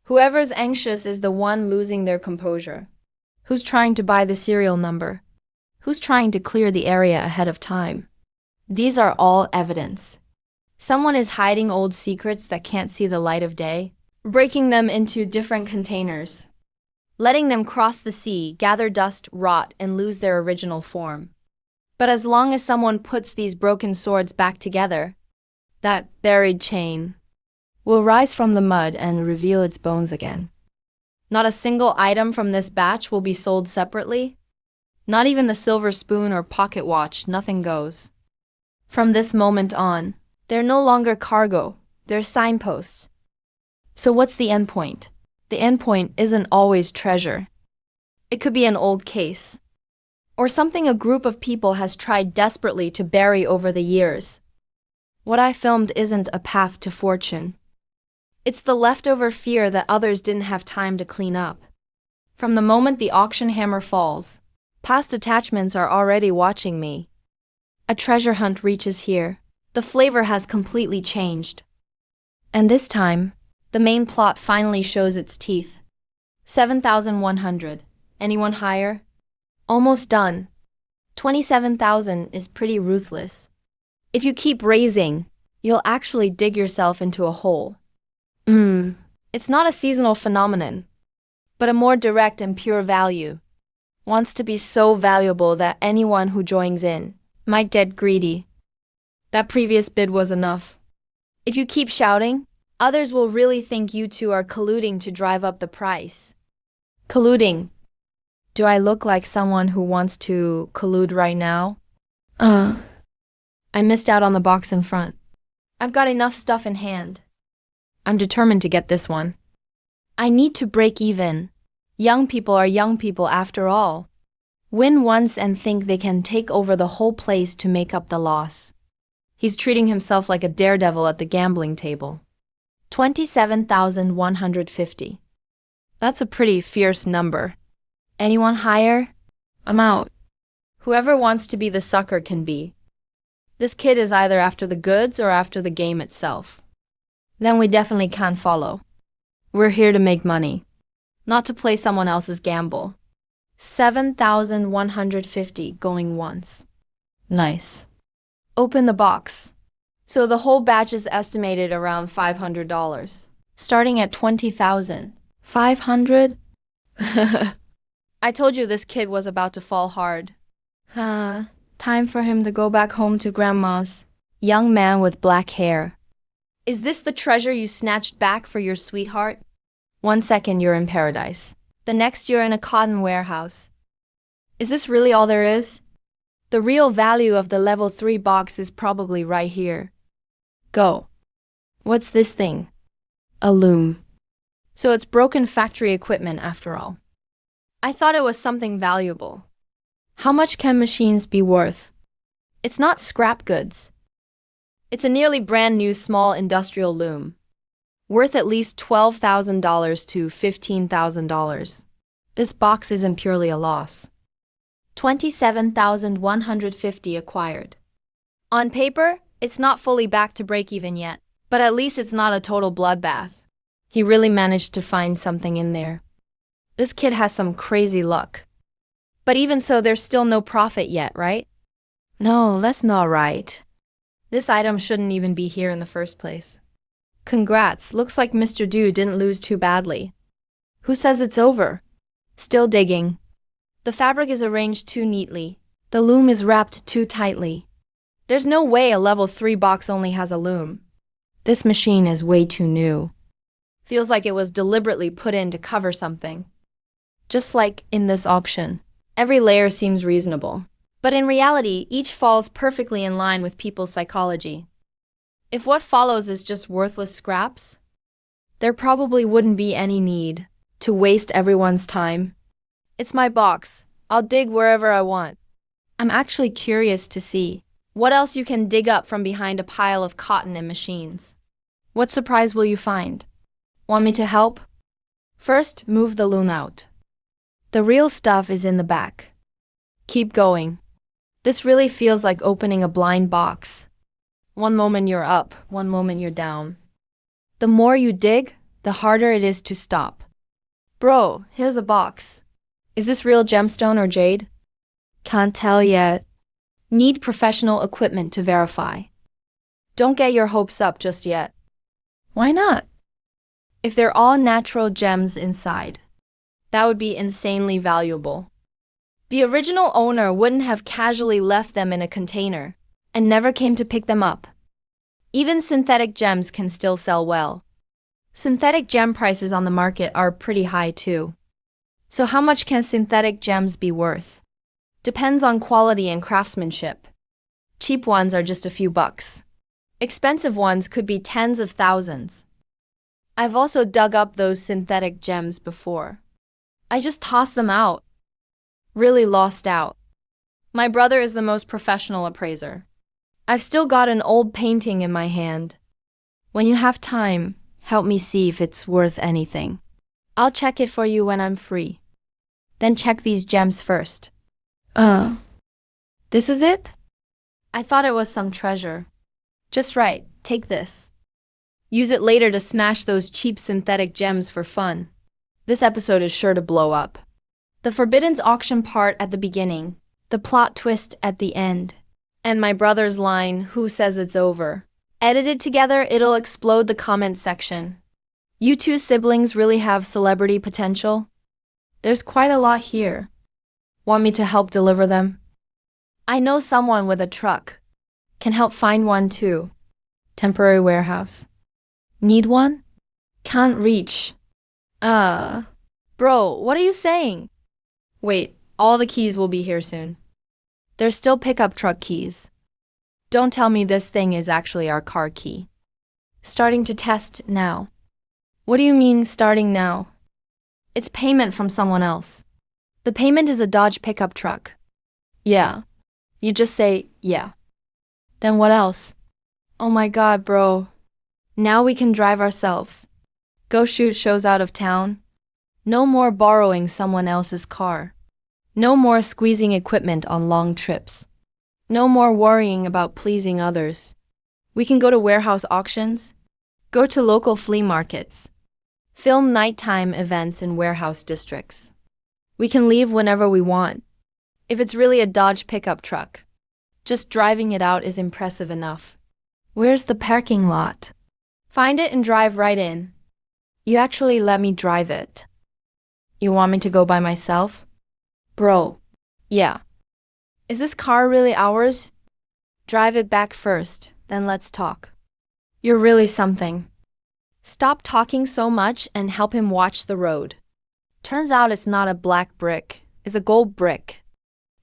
Whoever's anxious is the one losing their composure. Who's trying to buy the serial number? Who's trying to clear the area ahead of time? These are all evidence. Someone is hiding old secrets that can't see the light of day, breaking them into different containers, letting them cross the sea, gather dust, rot, and lose their original form. But as long as someone puts these broken swords back together, that buried chain will rise from the mud and reveal its bones again. Not a single item from this batch will be sold separately. Not even the silver spoon or pocket watch, nothing goes. From this moment on, they're no longer cargo, they're signposts. So what's the end point? The end point isn't always treasure. It could be an old case, or something a group of people has tried desperately to bury over the years. What I filmed isn't a path to fortune. It's the leftover fear that others didn't have time to clean up. From the moment the auction hammer falls, past attachments are already watching me. A treasure hunt reaches here. The flavor has completely changed. And this time, the main plot finally shows its teeth. 7,100. Anyone higher? Almost done. 27,000 is pretty ruthless. If you keep raising, you'll actually dig yourself into a hole. It's not a seasonal phenomenon, but a more direct and pure value. Wants to be so valuable that anyone who joins in might get greedy. That previous bid was enough. If you keep shouting, others will really think you two are colluding to drive up the price. Colluding. Do I look like someone who wants to collude right now? I missed out on the box in front. I've got enough stuff in hand. I'm determined to get this one. I need to break even. Young people are young people after all. Win once and think they can take over the whole place to make up the loss. He's treating himself like a daredevil at the gambling table. 27,150. That's a pretty fierce number. Anyone higher? I'm out. Whoever wants to be the sucker can be. This kid is either after the goods or after the game itself. Then we definitely can't follow. We're here to make money, not to play someone else's gamble. 7,150 going once. Nice. Open the box. So the whole batch is estimated around $500, starting at 20,000. 500? I told you this kid was about to fall hard. Time for him to go back home to grandma's. Young man with black hair. Is this the treasure you snatched back for your sweetheart? 1 second you're in paradise. The next you're in a cotton warehouse. Is this really all there is? The real value of the level 3 box is probably right here. Go. What's this thing? A loom. So it's broken factory equipment after all. I thought it was something valuable. How much can machines be worth? It's not scrap goods. It's a nearly brand new small industrial loom, worth at least $12,000 to $15,000. This box isn't purely a loss. 27,150 acquired. On paper, it's not fully back to break even yet, but at least it's not a total bloodbath. He really managed to find something in there. This kid has some crazy luck. But even so, there's still no profit yet, right? No, that's not right. This item shouldn't even be here in the first place. Congrats, looks like Mr. Du didn't lose too badly. Who says it's over? Still digging. The fabric is arranged too neatly. The loom is wrapped too tightly. There's no way a level 3 box only has a loom. This machine is way too new. Feels like it was deliberately put in to cover something. Just like in this option, every layer seems reasonable. But in reality, each falls perfectly in line with people's psychology. If what follows is just worthless scraps, there probably wouldn't be any need to waste everyone's time. It's my box. I'll dig wherever I want. I'm actually curious to see what else you can dig up from behind a pile of cotton and machines. What surprise will you find? Want me to help? First, move the loom out. The real stuff is in the back. Keep going. This really feels like opening a blind box. One moment you're up, one moment you're down. The more you dig, the harder it is to stop. Bro, here's a box. Is this real gemstone or jade? Can't tell yet. Need professional equipment to verify. Don't get your hopes up just yet. Why not? If they're all natural gems inside, that would be insanely valuable. The original owner wouldn't have casually left them in a container and never came to pick them up. Even synthetic gems can still sell well. Synthetic gem prices on the market are pretty high too. So how much can synthetic gems be worth? Depends on quality and craftsmanship. Cheap ones are just a few bucks. Expensive ones could be tens of thousands. I've also dug up those synthetic gems before. I just tossed them out. Really lost out. My brother is the most professional appraiser. I've still got an old painting in my hand. When you have time, help me see if it's worth anything. I'll check it for you when I'm free. Then check these gems first. This is it? I thought it was some treasure. Just right, take this. Use it later to smash those cheap synthetic gems for fun. This episode is sure to blow up. The Forbidden's auction part at the beginning, the plot twist at the end, and my brother's line, "Who says it's over?" Edited together, it'll explode the comment section. You two siblings really have celebrity potential? There's quite a lot here. Want me to help deliver them? I know someone with a truck. Can help find one too. Temporary warehouse. Need one? Can't reach. Uh. Bro, what are you saying? Wait, all the keys will be here soon. They're still pickup truck keys. Don't tell me this thing is actually our car key. Starting to test now. What do you mean starting now? It's payment from someone else. The payment is a Dodge pickup truck. Yeah. You just say, yeah. Then what else? Oh my god, bro. Now we can drive ourselves. Go shoot shows out of town. No more borrowing someone else's car. No more squeezing equipment on long trips. No more worrying about pleasing others. We can go to warehouse auctions, go to local flea markets, film nighttime events in warehouse districts. We can leave whenever we want. If it's really a Dodge pickup truck, just driving it out is impressive enough. Where's the parking lot? Find it and drive right in. You actually let me drive it. You want me to go by myself? Bro, yeah. Is this car really ours? Drive it back first, then let's talk. You're really something. Stop talking so much and help him watch the road. Turns out it's not a black brick, it's a gold brick.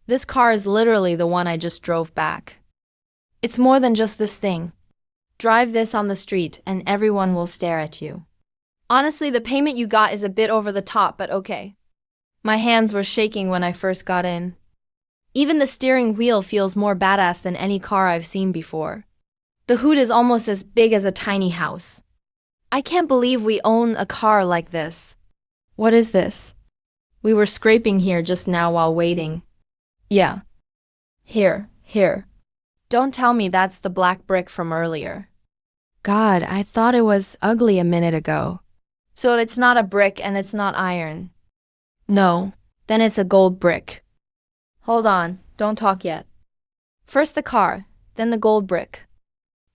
This car is literally the one I just drove back. It's more than just this thing. Drive this on the street and everyone will stare at you. Honestly, the payment you got is a bit over the top, but okay. My hands were shaking when I first got in. Even the steering wheel feels more badass than any car I've seen before. The hood is almost as big as a tiny house. I can't believe we own a car like this. What is this? We were scraping here just now while waiting. Yeah. Here. Don't tell me that's the black brick from earlier. God, I thought it was ugly a minute ago. So it's not a brick and it's not iron. No, then it's a gold brick. Hold on, don't talk yet. First the car, then the gold brick.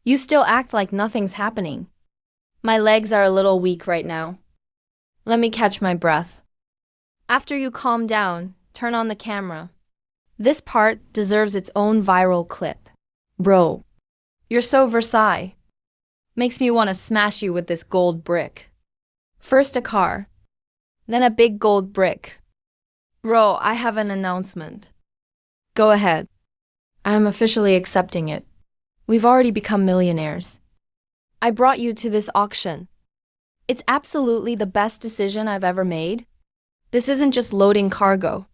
You still act like nothing's happening. My legs are a little weak right now. Let me catch my breath. After you calm down, turn on the camera. This part deserves its own viral clip. Bro, you're so Versailles. Makes me want to smash you with this gold brick. First a car, then a big gold brick. Bro, I have an announcement. Go ahead. I am officially accepting it. We've already become millionaires. I brought you to this auction. It's absolutely the best decision I've ever made. This isn't just loading cargo.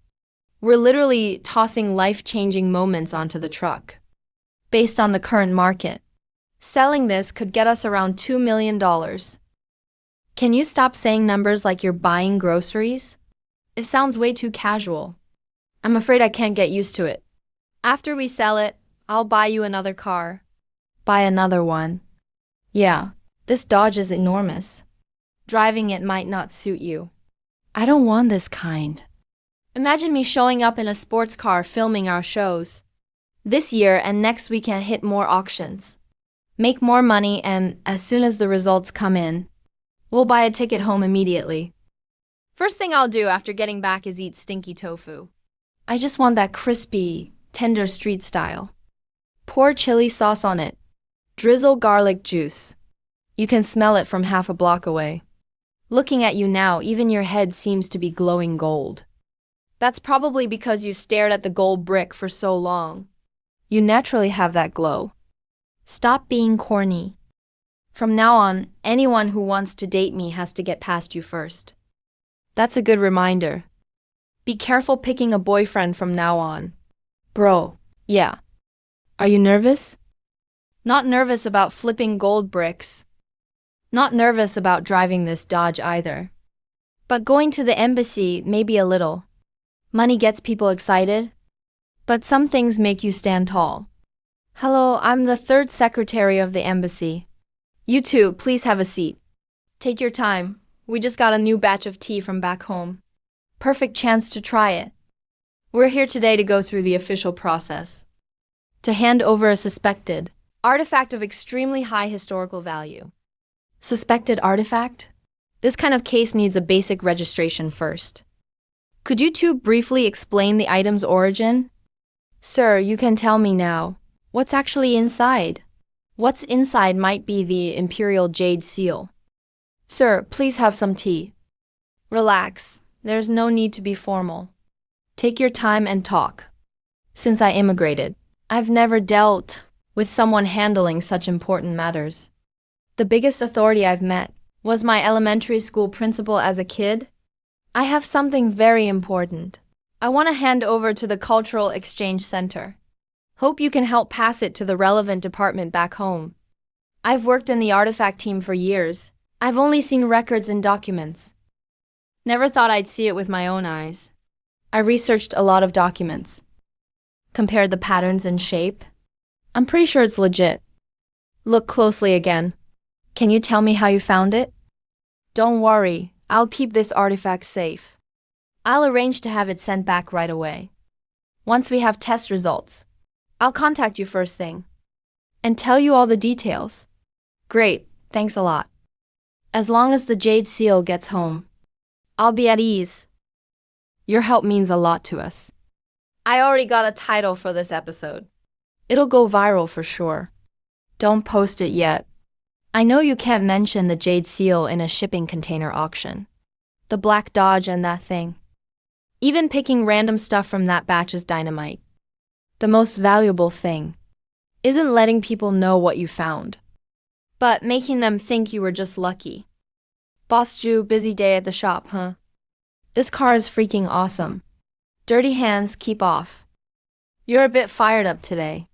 We're literally tossing life-changing moments onto the truck. Based on the current market, selling this could get us around $2 million. Can you stop saying numbers like you're buying groceries? It sounds way too casual. I'm afraid I can't get used to it. After we sell it, I'll buy you another car. Buy another one. Yeah, this Dodge is enormous. Driving it might not suit you. I don't want this kind. Imagine me showing up in a sports car filming our shows. This year and next we can hit more auctions. Make more money and as soon as the results come in, we'll buy a ticket home immediately. First thing I'll do after getting back is eat stinky tofu. I just want that crispy, tender street style. Pour chili sauce on it. Drizzle garlic juice. You can smell it from half a block away. Looking at you now, even your head seems to be glowing gold. That's probably because you stared at the gold brick for so long. You naturally have that glow. Stop being corny. From now on, anyone who wants to date me has to get past you first. That's a good reminder. Be careful picking a boyfriend from now on. Bro, yeah. Are you nervous? Not nervous about flipping gold bricks. Not nervous about driving this Dodge either. But going to the embassy, maybe a little. Money gets people excited, but some things make you stand tall. Hello, I'm the third secretary of the embassy. You two, please have a seat. Take your time. We just got a new batch of tea from back home. Perfect chance to try it. We're here today to go through the official process. To hand over a suspected artifact of extremely high historical value. Suspected artifact? This kind of case needs a basic registration first. Could you two briefly explain the item's origin? Sir, you can tell me now. What's actually inside? What's inside might be the Imperial Jade Seal. Sir, please have some tea. Relax. There's no need to be formal. Take your time and talk. Since I immigrated, I've never dealt with someone handling such important matters. The biggest authority I've met was my elementary school principal as a kid. I have something very important. I want to hand over to the Cultural Exchange Center. Hope you can help pass it to the relevant department back home. I've worked in the artifact team for years. I've only seen records and documents. Never thought I'd see it with my own eyes. I researched a lot of documents. Compared the patterns and shape. I'm pretty sure it's legit. Look closely again. Can you tell me how you found it? Don't worry, I'll keep this artifact safe. I'll arrange to have it sent back right away. Once we have test results, I'll contact you first thing and tell you all the details. Great, thanks a lot. As long as the Jade Seal gets home, I'll be at ease. Your help means a lot to us. I already got a title for this episode. It'll go viral for sure. Don't post it yet. I know you can't mention the Jade Seal in a shipping container auction. The Black Dodge and that thing. Even picking random stuff from that batch is dynamite. The most valuable thing isn't letting people know what you found, but making them think you were just lucky. Boss Ju, busy day at the shop, huh? This car is freaking awesome. Dirty hands, keep off. You're a bit fired up today.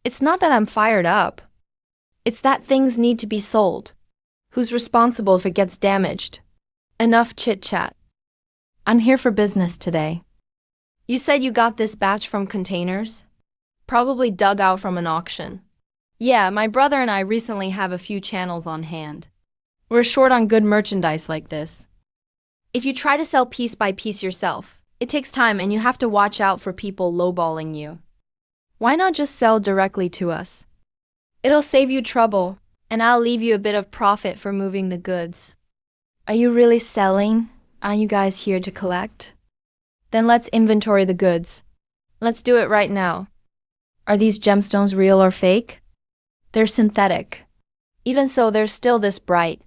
It's not that I'm fired up. It's that things need to be sold. Who's responsible if it gets damaged? Enough chit-chat. I'm here for business today. You said you got this batch from containers? Probably dug out from an auction. Yeah, my brother and I recently have a few channels on hand. We're short on good merchandise like this. If you try to sell piece by piece yourself, it takes time and you have to watch out for people lowballing you. Why not just sell directly to us? It'll save you trouble, and I'll leave you a bit of profit for moving the goods. Are you really selling? Aren't you guys here to collect? Then let's inventory the goods. Let's do it right now. Are these gemstones real or fake? They're synthetic. Even so, they're still this bright.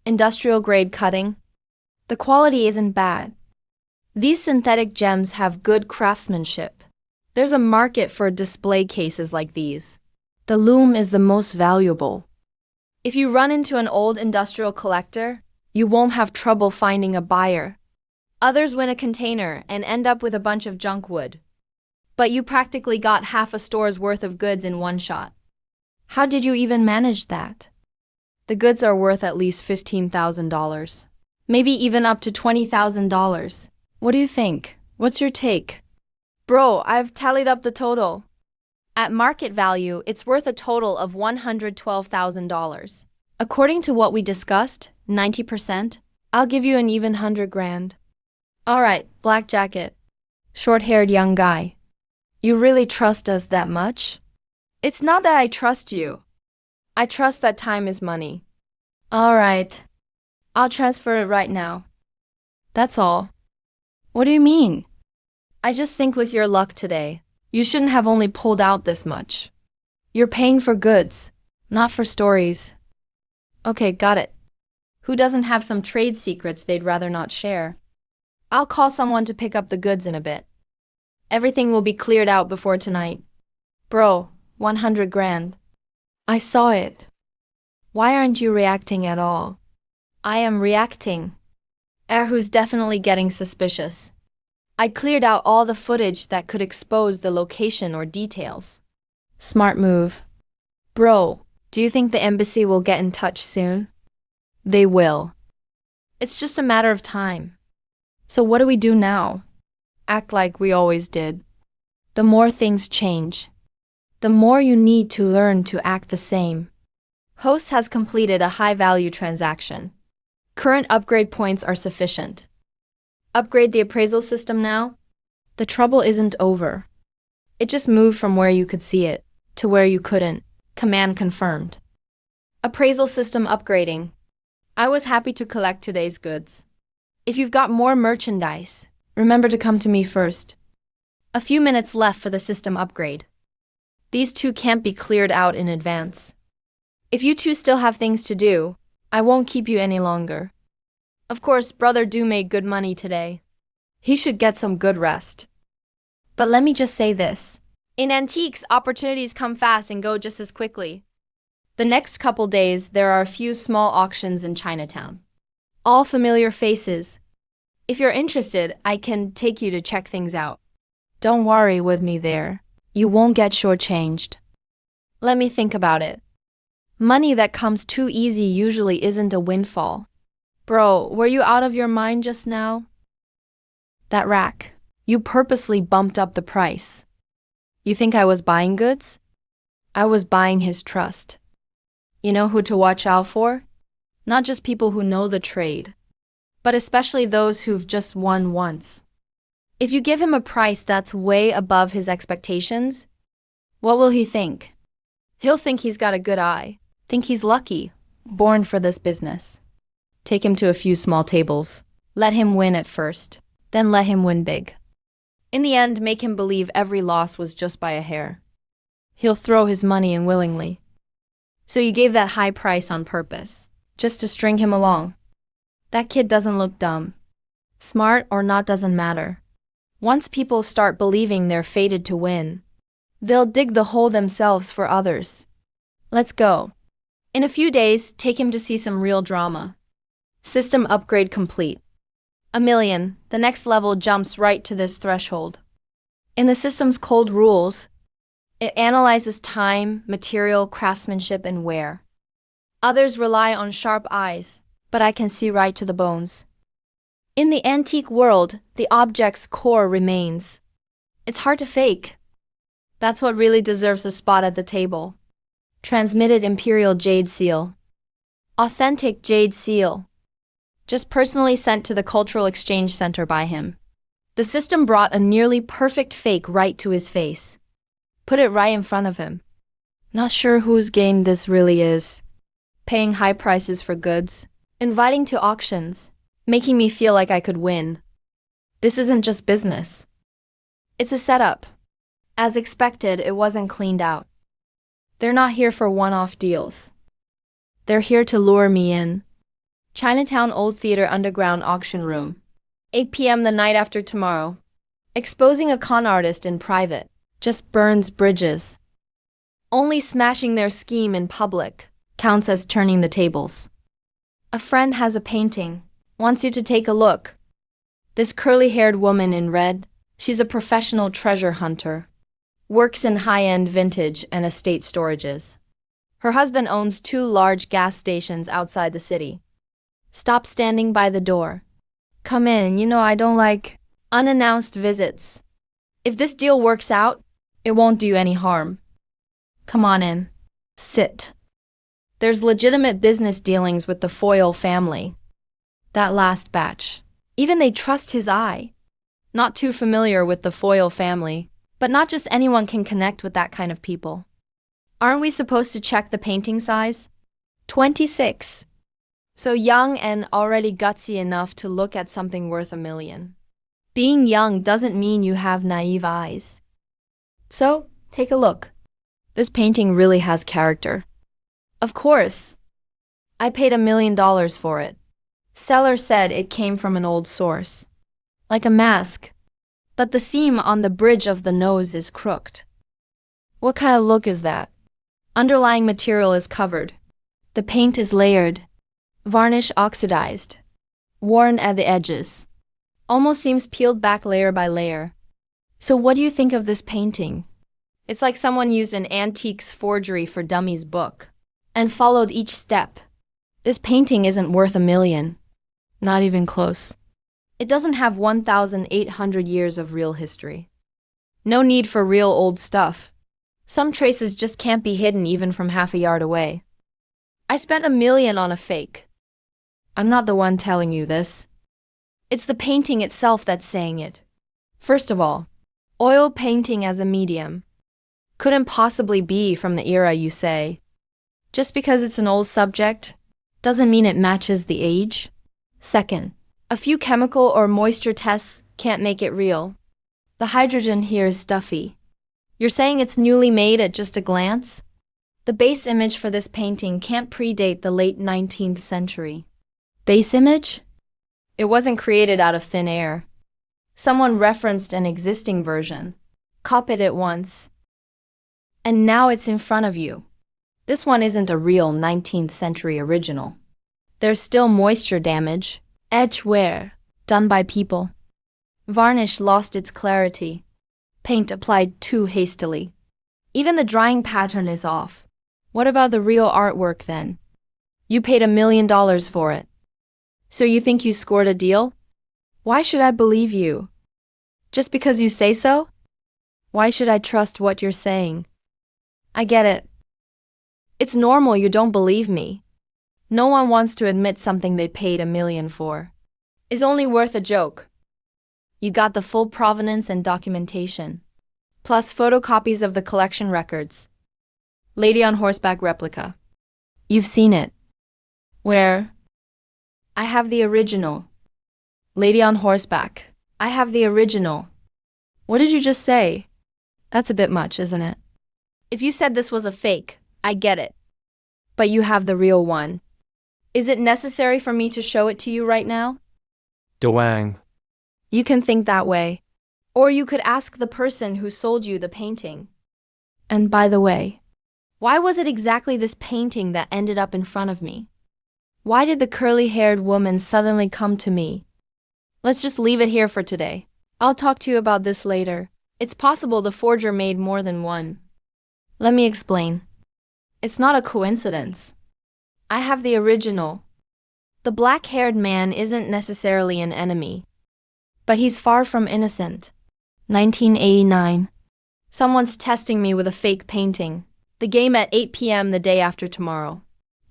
Industrial grade cutting. The quality isn't bad. These synthetic gems have good craftsmanship. There's a market for display cases like these. The loom is the most valuable. If you run into an old industrial collector, you won't have trouble finding a buyer. Others win a container and end up with a bunch of junk wood. But you practically got half a store's worth of goods in one shot. How did you even manage that? The goods are worth at least $15,000. Maybe even up to $20,000. What do you think? What's your take? Bro, I've tallied up the total. At market value, it's worth a total of $112,000. According to what we discussed, 90%, I'll give you an even 100 grand. All right, black jacket. Short-haired young guy. You really trust us that much? It's not that I trust you. I trust that time is money. All right. I'll transfer it right now. That's all. What do you mean? I just think with your luck today, you shouldn't have only pulled out this much. You're paying for goods, not for stories. Okay, got it. Who doesn't have some trade secrets they'd rather not share? I'll call someone to pick up the goods in a bit. Everything will be cleared out before tonight. Bro, 100 grand. I saw it. Why aren't you reacting at all? I am reacting. Erhu's definitely getting suspicious. I cleared out all the footage that could expose the location or details. Smart move. Bro, do you think the embassy will get in touch soon? They will. It's just a matter of time. So what do we do now? Act like we always did. The more things change, the more you need to learn to act the same. Host has completed a high-value transaction. Current upgrade points are sufficient. Upgrade the appraisal system now? The trouble isn't over. It just moved from where you could see it to where you couldn't. Command confirmed. Appraisal system upgrading. I was happy to collect today's goods. If you've got more merchandise, Remember to come to me first. A few minutes left for the system upgrade. These two can't be cleared out in advance. If you two still have things to do, I won't keep you any longer. Of course, brother Do made good money today. He should get some good rest. But let me just say this. In antiques, opportunities come fast and go just as quickly. The next couple days, there are a few small auctions in Chinatown. All familiar faces. If you're interested, I can take you to check things out. Don't worry with me there. You won't get shortchanged. Let me think about it. Money that comes too easy usually isn't a windfall. Bro, were you out of your mind just now? That rack. You purposely bumped up the price. You think I was buying goods? I was buying his trust. You know who to watch out for? Not just people who know the trade, but especially those who've just won once. If you give him a price that's way above his expectations, what will he think? He'll think he's got a good eye, think he's lucky, born for this business. Take him to a few small tables. Let him win at first, then let him win big. In the end, make him believe every loss was just by a hair. He'll throw his money in willingly. So you gave that high price on purpose, just to string him along. That kid doesn't look dumb. Smart or not doesn't matter. Once people start believing they're fated to win, they'll dig the hole themselves for others. Let's go. In a few days, take him to see some real drama. System upgrade complete. 1,000,000, the next level jumps right to this threshold. In the system's cold rules, it analyzes time, material, craftsmanship, and wear. Others rely on sharp eyes, but I can see right to the bones. In the antique world, the object's core remains. It's hard to fake. That's what really deserves a spot at the table. Transmitted imperial jade seal. Authentic jade seal. Just personally sent to the Cultural Exchange Center by him. The system brought a nearly perfect fake right to his face. Put it right in front of him. Not sure whose game this really is. Paying high prices for goods, inviting to auctions, making me feel like I could win. This isn't just business. It's a setup. As expected, it wasn't cleaned out. They're not here for one-off deals. They're here to lure me in. Chinatown Old Theater Underground Auction Room. 8 p.m. the night after tomorrow. Exposing a con artist in private just burns bridges. Only smashing their scheme in public counts as turning the tables. A friend has a painting, wants you to take a look. This curly-haired woman in red, she's a professional treasure hunter. Works in high-end vintage and estate storages. Her husband owns 2 large gas stations outside the city. Stop standing by the door. Come in, I don't like unannounced visits. If this deal works out, it won't do you any harm. Come on in. Sit. There's legitimate business dealings with the Foyle family. That last batch. Even they trust his eye. Not too familiar with the Foyle family, but not just anyone can connect with that kind of people. Aren't we supposed to check the painting size? 26. So young and already gutsy enough to look at something worth $1 million. Being young doesn't mean you have naive eyes. So, take a look. This painting really has character. Of course. I paid $1 million for it. Seller said it came from an old source. Like a mask. But the seam on the bridge of the nose is crooked. What kind of look is that? Underlying material is covered. The paint is layered. Varnish oxidized. Worn at the edges. Almost seems peeled back layer by layer. So what do you think of this painting? It's like someone used an antiques forgery for dummies book and followed each step. This painting isn't worth $1 million. Not even close. It doesn't have 1,800 years of real history. No need for real old stuff. Some traces just can't be hidden even from half a yard away. I spent $1 million on a fake. I'm not the one telling you this. It's the painting itself that's saying it. First of all, oil painting as a medium couldn't possibly be from the era you say. Just because it's an old subject doesn't mean it matches the age. Second, a few chemical or moisture tests can't make it real. The hydrogen here is stuffy. You're saying it's newly made at just a glance? The base image for this painting can't predate the late 19th century. Base image? It wasn't created out of thin air. Someone referenced an existing version, copied it once, and now it's in front of you. This one isn't a real 19th century original. There's still moisture damage, edge wear, done by people. Varnish lost its clarity. Paint applied too hastily. Even the drying pattern is off. What about the real artwork then? You paid $1 million for it. So you think you scored a deal? Why should I believe you? Just because you say so? Why should I trust what you're saying? I get it. It's normal you don't believe me. No one wants to admit something they paid $1 million for is only worth a joke. You got the full provenance and documentation, plus photocopies of the collection records. Lady on horseback replica. You've seen it. Where? I have the original. Lady on horseback. I have the original. What did you just say? That's a bit much, isn't it? If you said this was a fake, I get it. But you have the real one. Is it necessary for me to show it to you right now? Dewang. You can think that way. Or you could ask the person who sold you the painting. And by the way, why was it exactly this painting that ended up in front of me? Why did the curly-haired woman suddenly come to me? Let's just leave it here for today. I'll talk to you about this later. It's possible the forger made more than one. Let me explain. It's not a coincidence. I have the original. The black-haired man isn't necessarily an enemy, but he's far from innocent. 1989. Someone's testing me with a fake painting. The game at 8 p.m. the day after tomorrow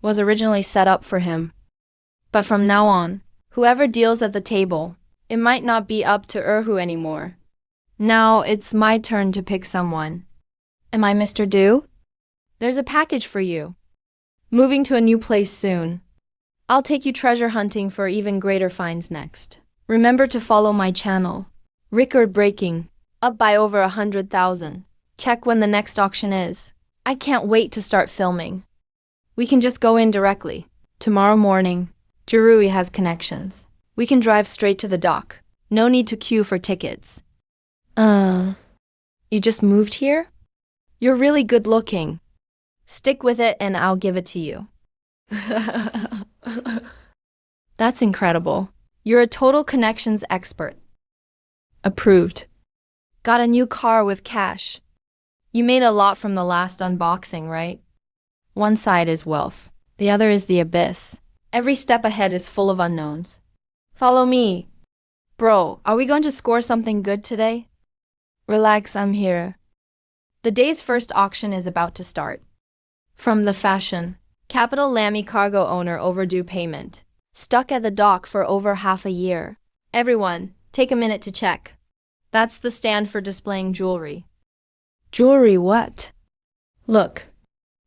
was originally set up for him. But from now on, whoever deals at the table, it might not be up to Erhu anymore. Now it's my turn to pick someone. Am I Mr. Do? There's a package for you. Moving to a new place soon. I'll take you treasure hunting for even greater finds next. Remember to follow my channel. Record breaking, up by over 100,000. Check when the next auction is. I can't wait to start filming. We can just go in directly. Tomorrow morning, Jirui has connections. We can drive straight to the dock. No need to queue for tickets. You just moved here? You're really good looking. Stick with it and I'll give it to you. That's incredible. You're a total connections expert. Approved. Got a new car with cash. You made a lot from the last unboxing, right? One side is wealth. The other is the abyss. Every step ahead is full of unknowns. Follow me. Bro, are we going to score something good today? Relax, I'm here. The day's first auction is about to start. From the fashion, Capital Lamy cargo owner overdue payment. Stuck at the dock for over half a year. Everyone, take a minute to check. That's the stand for displaying jewelry. Jewelry what? Look,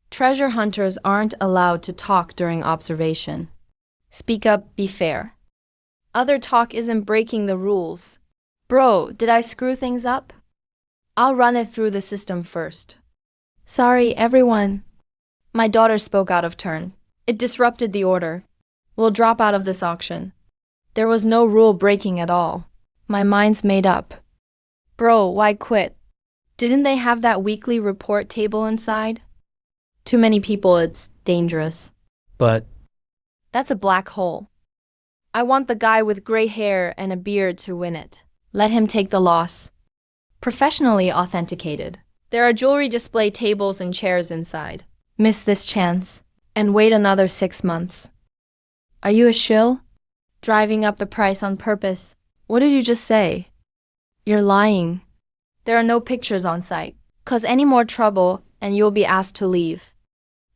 treasure hunters aren't allowed to talk during observation. Speak up, be fair. Other talk isn't breaking the rules. Bro, did I screw things up? I'll run it through the system first. Sorry, everyone. My daughter spoke out of turn. It disrupted the order. We'll drop out of this auction. There was no rule breaking at all. My mind's made up. Bro, why quit? Didn't they have that weekly report table inside? Too many people, it's dangerous. But That's a black hole. I want the guy with gray hair and a beard to win it. Let him take the loss. Professionally authenticated. There are jewelry display tables and chairs inside. Miss this chance and wait another 6 months. Are you a shill? Driving up the price on purpose. What did you just say? You're lying. There are no pictures on site. Cause any more trouble and you'll be asked to leave.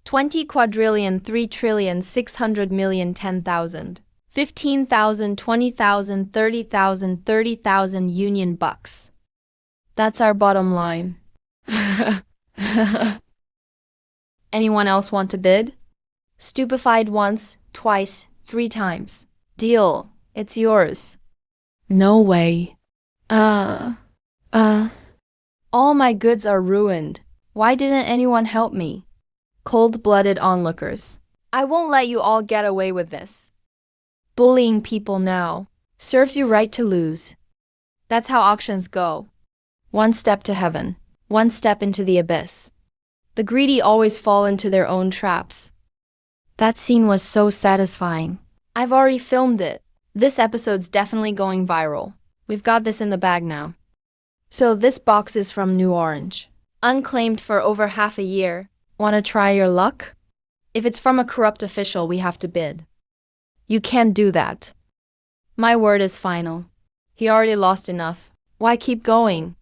20 quadrillion, 3 trillion, 600 million, 10,000. 15,000, 20,000, 30,000, 30,000 union bucks. That's our bottom line. Anyone else want to bid? Stupefied once, twice, 3 times. Deal. It's yours. No way. Uh, uh, all my goods are ruined. Why didn't anyone help me? Cold-blooded onlookers. I won't let you all get away with this. Bullying people now serves you right to lose. That's how auctions go. One step to heaven, one step into the abyss. The greedy always fall into their own traps. That scene was so satisfying. I've already filmed it. This episode's definitely going viral. We've got this in the bag now. So this box is from New Orange. Unclaimed for over half a year. Want to try your luck? If it's from a corrupt official, we have to bid. You can't do that. My word is final. He already lost enough. Why keep going?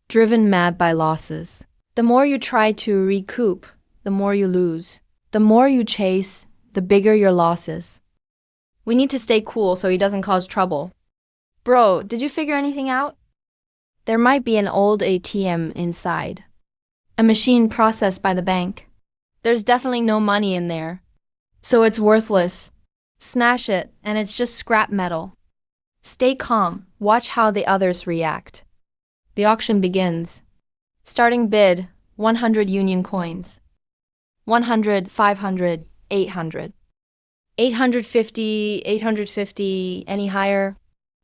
Driven mad by losses. The more you try to recoup, the more you lose. The more you chase, the bigger your losses. We need to stay cool so he doesn't cause trouble. Bro, did you figure anything out? There might be an old ATM inside. A machine processed by the bank. There's definitely no money in there. So it's worthless. Smash it, and it's just scrap metal. Stay calm. Watch how the others react. The auction begins. Starting bid, 100 union coins. 100, 500, 800. 850, 850, any higher?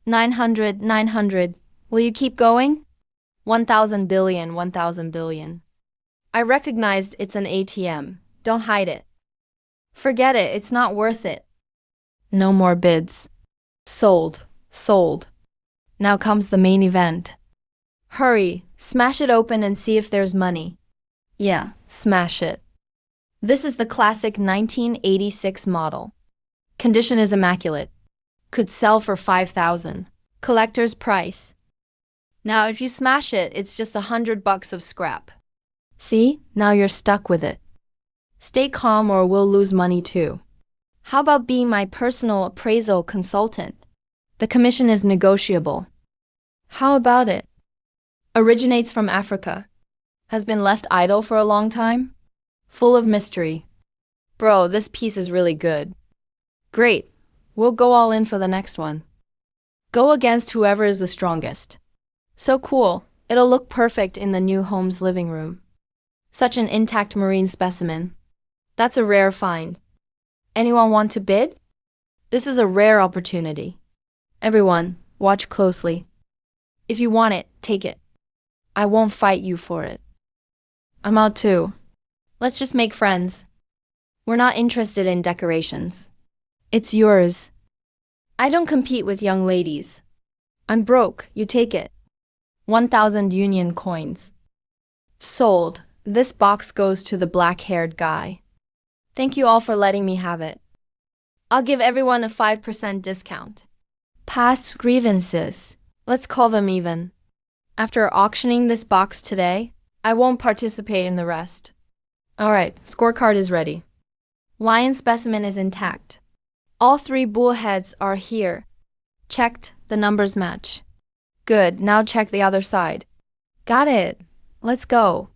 900, 900. Will you keep going? 1,000 billion, 1,000 billion. I recognized it's an ATM. Don't hide it. Forget it, it's not worth it. No more bids. Sold, sold. Now comes the main event. Hurry, smash it open and see if there's money. Yeah, smash it. This is the classic 1986 model. Condition is immaculate. Could sell for 5,000. Collector's price. Now if you smash it, it's just $100 of scrap. See? Now you're stuck with it. Stay calm or we'll lose money too. How about being my personal appraisal consultant? The commission is negotiable. How about it? Originates from Africa. Has been left idle for a long time. Full of mystery. Bro, this piece is really good. Great. We'll go all in for the next one. Go against whoever is the strongest. So cool. It'll look perfect in the new home's living room. Such an intact marine specimen. That's a rare find. Anyone want to bid? This is a rare opportunity. Everyone, watch closely. If you want it, take it. I won't fight you for it. I'm out too. Let's just make friends. We're not interested in decorations. It's yours. I don't compete with young ladies. I'm broke, you take it. 1,000 union coins. Sold. This box goes to the black-haired guy. Thank you all for letting me have it. I'll give everyone a 5% discount. Past grievances. Let's call them even. After auctioning this box today, I won't participate in the rest. Alright, scorecard is ready. Lion specimen is intact. All 3 bull heads are here. Checked, the numbers match. Good, now check the other side. Got it. Let's go.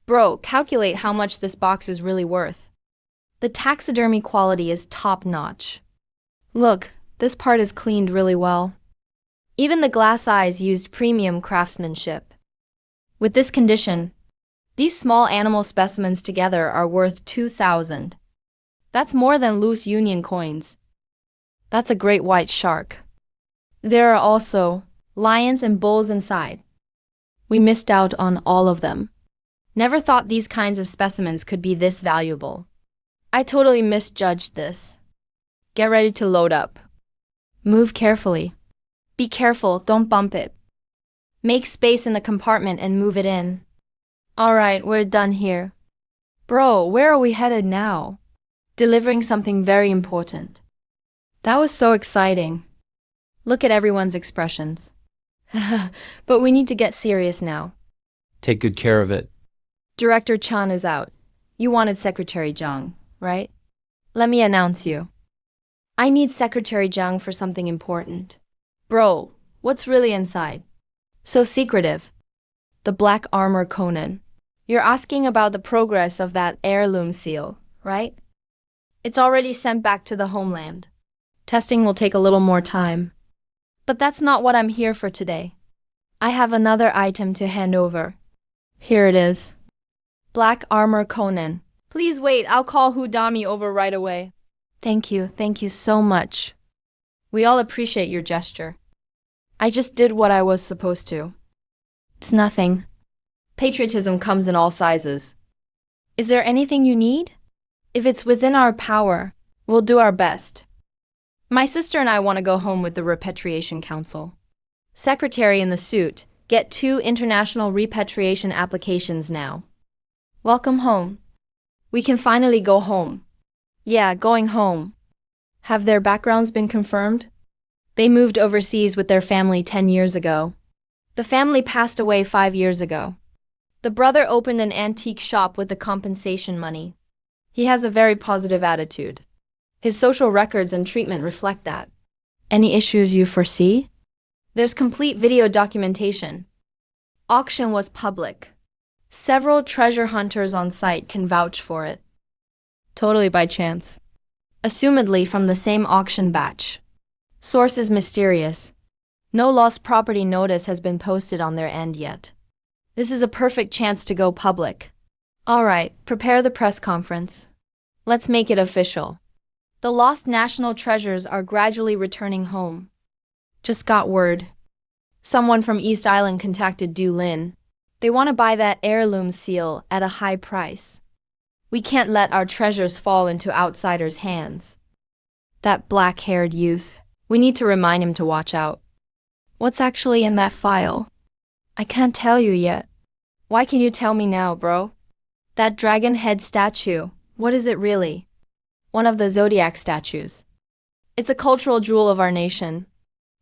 Bro, calculate how much this box is really worth. The taxidermy quality is top-notch. Look, this part is cleaned really well. Even the glass eyes used premium craftsmanship. With this condition, these small animal specimens together are worth 2,000. That's more than loose union coins. That's a great white shark. There are also lions and bulls inside. We missed out on all of them. Never thought these kinds of specimens could be this valuable. I totally misjudged this. Get ready to load up. Move carefully. Be careful, don't bump it. Make space in the compartment and move it in. Alright, we're done here. Bro, where are we headed now? Delivering something very important. That was so exciting. Look at everyone's expressions. But we need to get serious now. take good care of it. Director Chan is out. You wanted Secretary Zhang, right? Let me announce you. I need Secretary Zhang for something important. Bro, what's really inside? So secretive. The black armor Conan. You're asking about the progress of that heirloom seal, right? It's already sent back to the homeland. Testing will take a little more time. But that's not what I'm here for today. I have another item to hand over. Here it is. Black armor Conan. Please wait, I'll call Hudami over right away. Thank you so much. We all appreciate your gesture. I just did what I was supposed to. It's nothing. Patriotism comes in all sizes. Is there anything you need? If it's within our power, we'll do our best. My sister and I want to go home with the Repatriation Council. Secretary in the suit, get 2 international repatriation applications now. Welcome home. We can finally go home. Yeah, going home. Have their backgrounds been confirmed? They moved overseas with their family 10 years ago. The family passed away 5 years ago. The brother opened an antique shop with the compensation money. He has a very positive attitude. His social records and treatment reflect that. Any issues you foresee? There's complete video documentation. Auction was public. Several treasure hunters on site can vouch for it. Totally by chance. Assumedly from the same auction batch. Source is mysterious. No lost property notice has been posted on their end yet. This is a perfect chance to go public. Alright, prepare the press conference. Let's make it official. The lost national treasures are gradually returning home. Just got word. Someone from East Island contacted Du Lin. They want to buy that heirloom seal at a high price. We can't let our treasures fall into outsiders' hands. That black-haired youth, we need to remind him to watch out. What's actually in that file? I can't tell you yet. Why can you tell me now, bro? That dragon head statue, what is it really? One of the zodiac statues. It's a cultural jewel of our nation.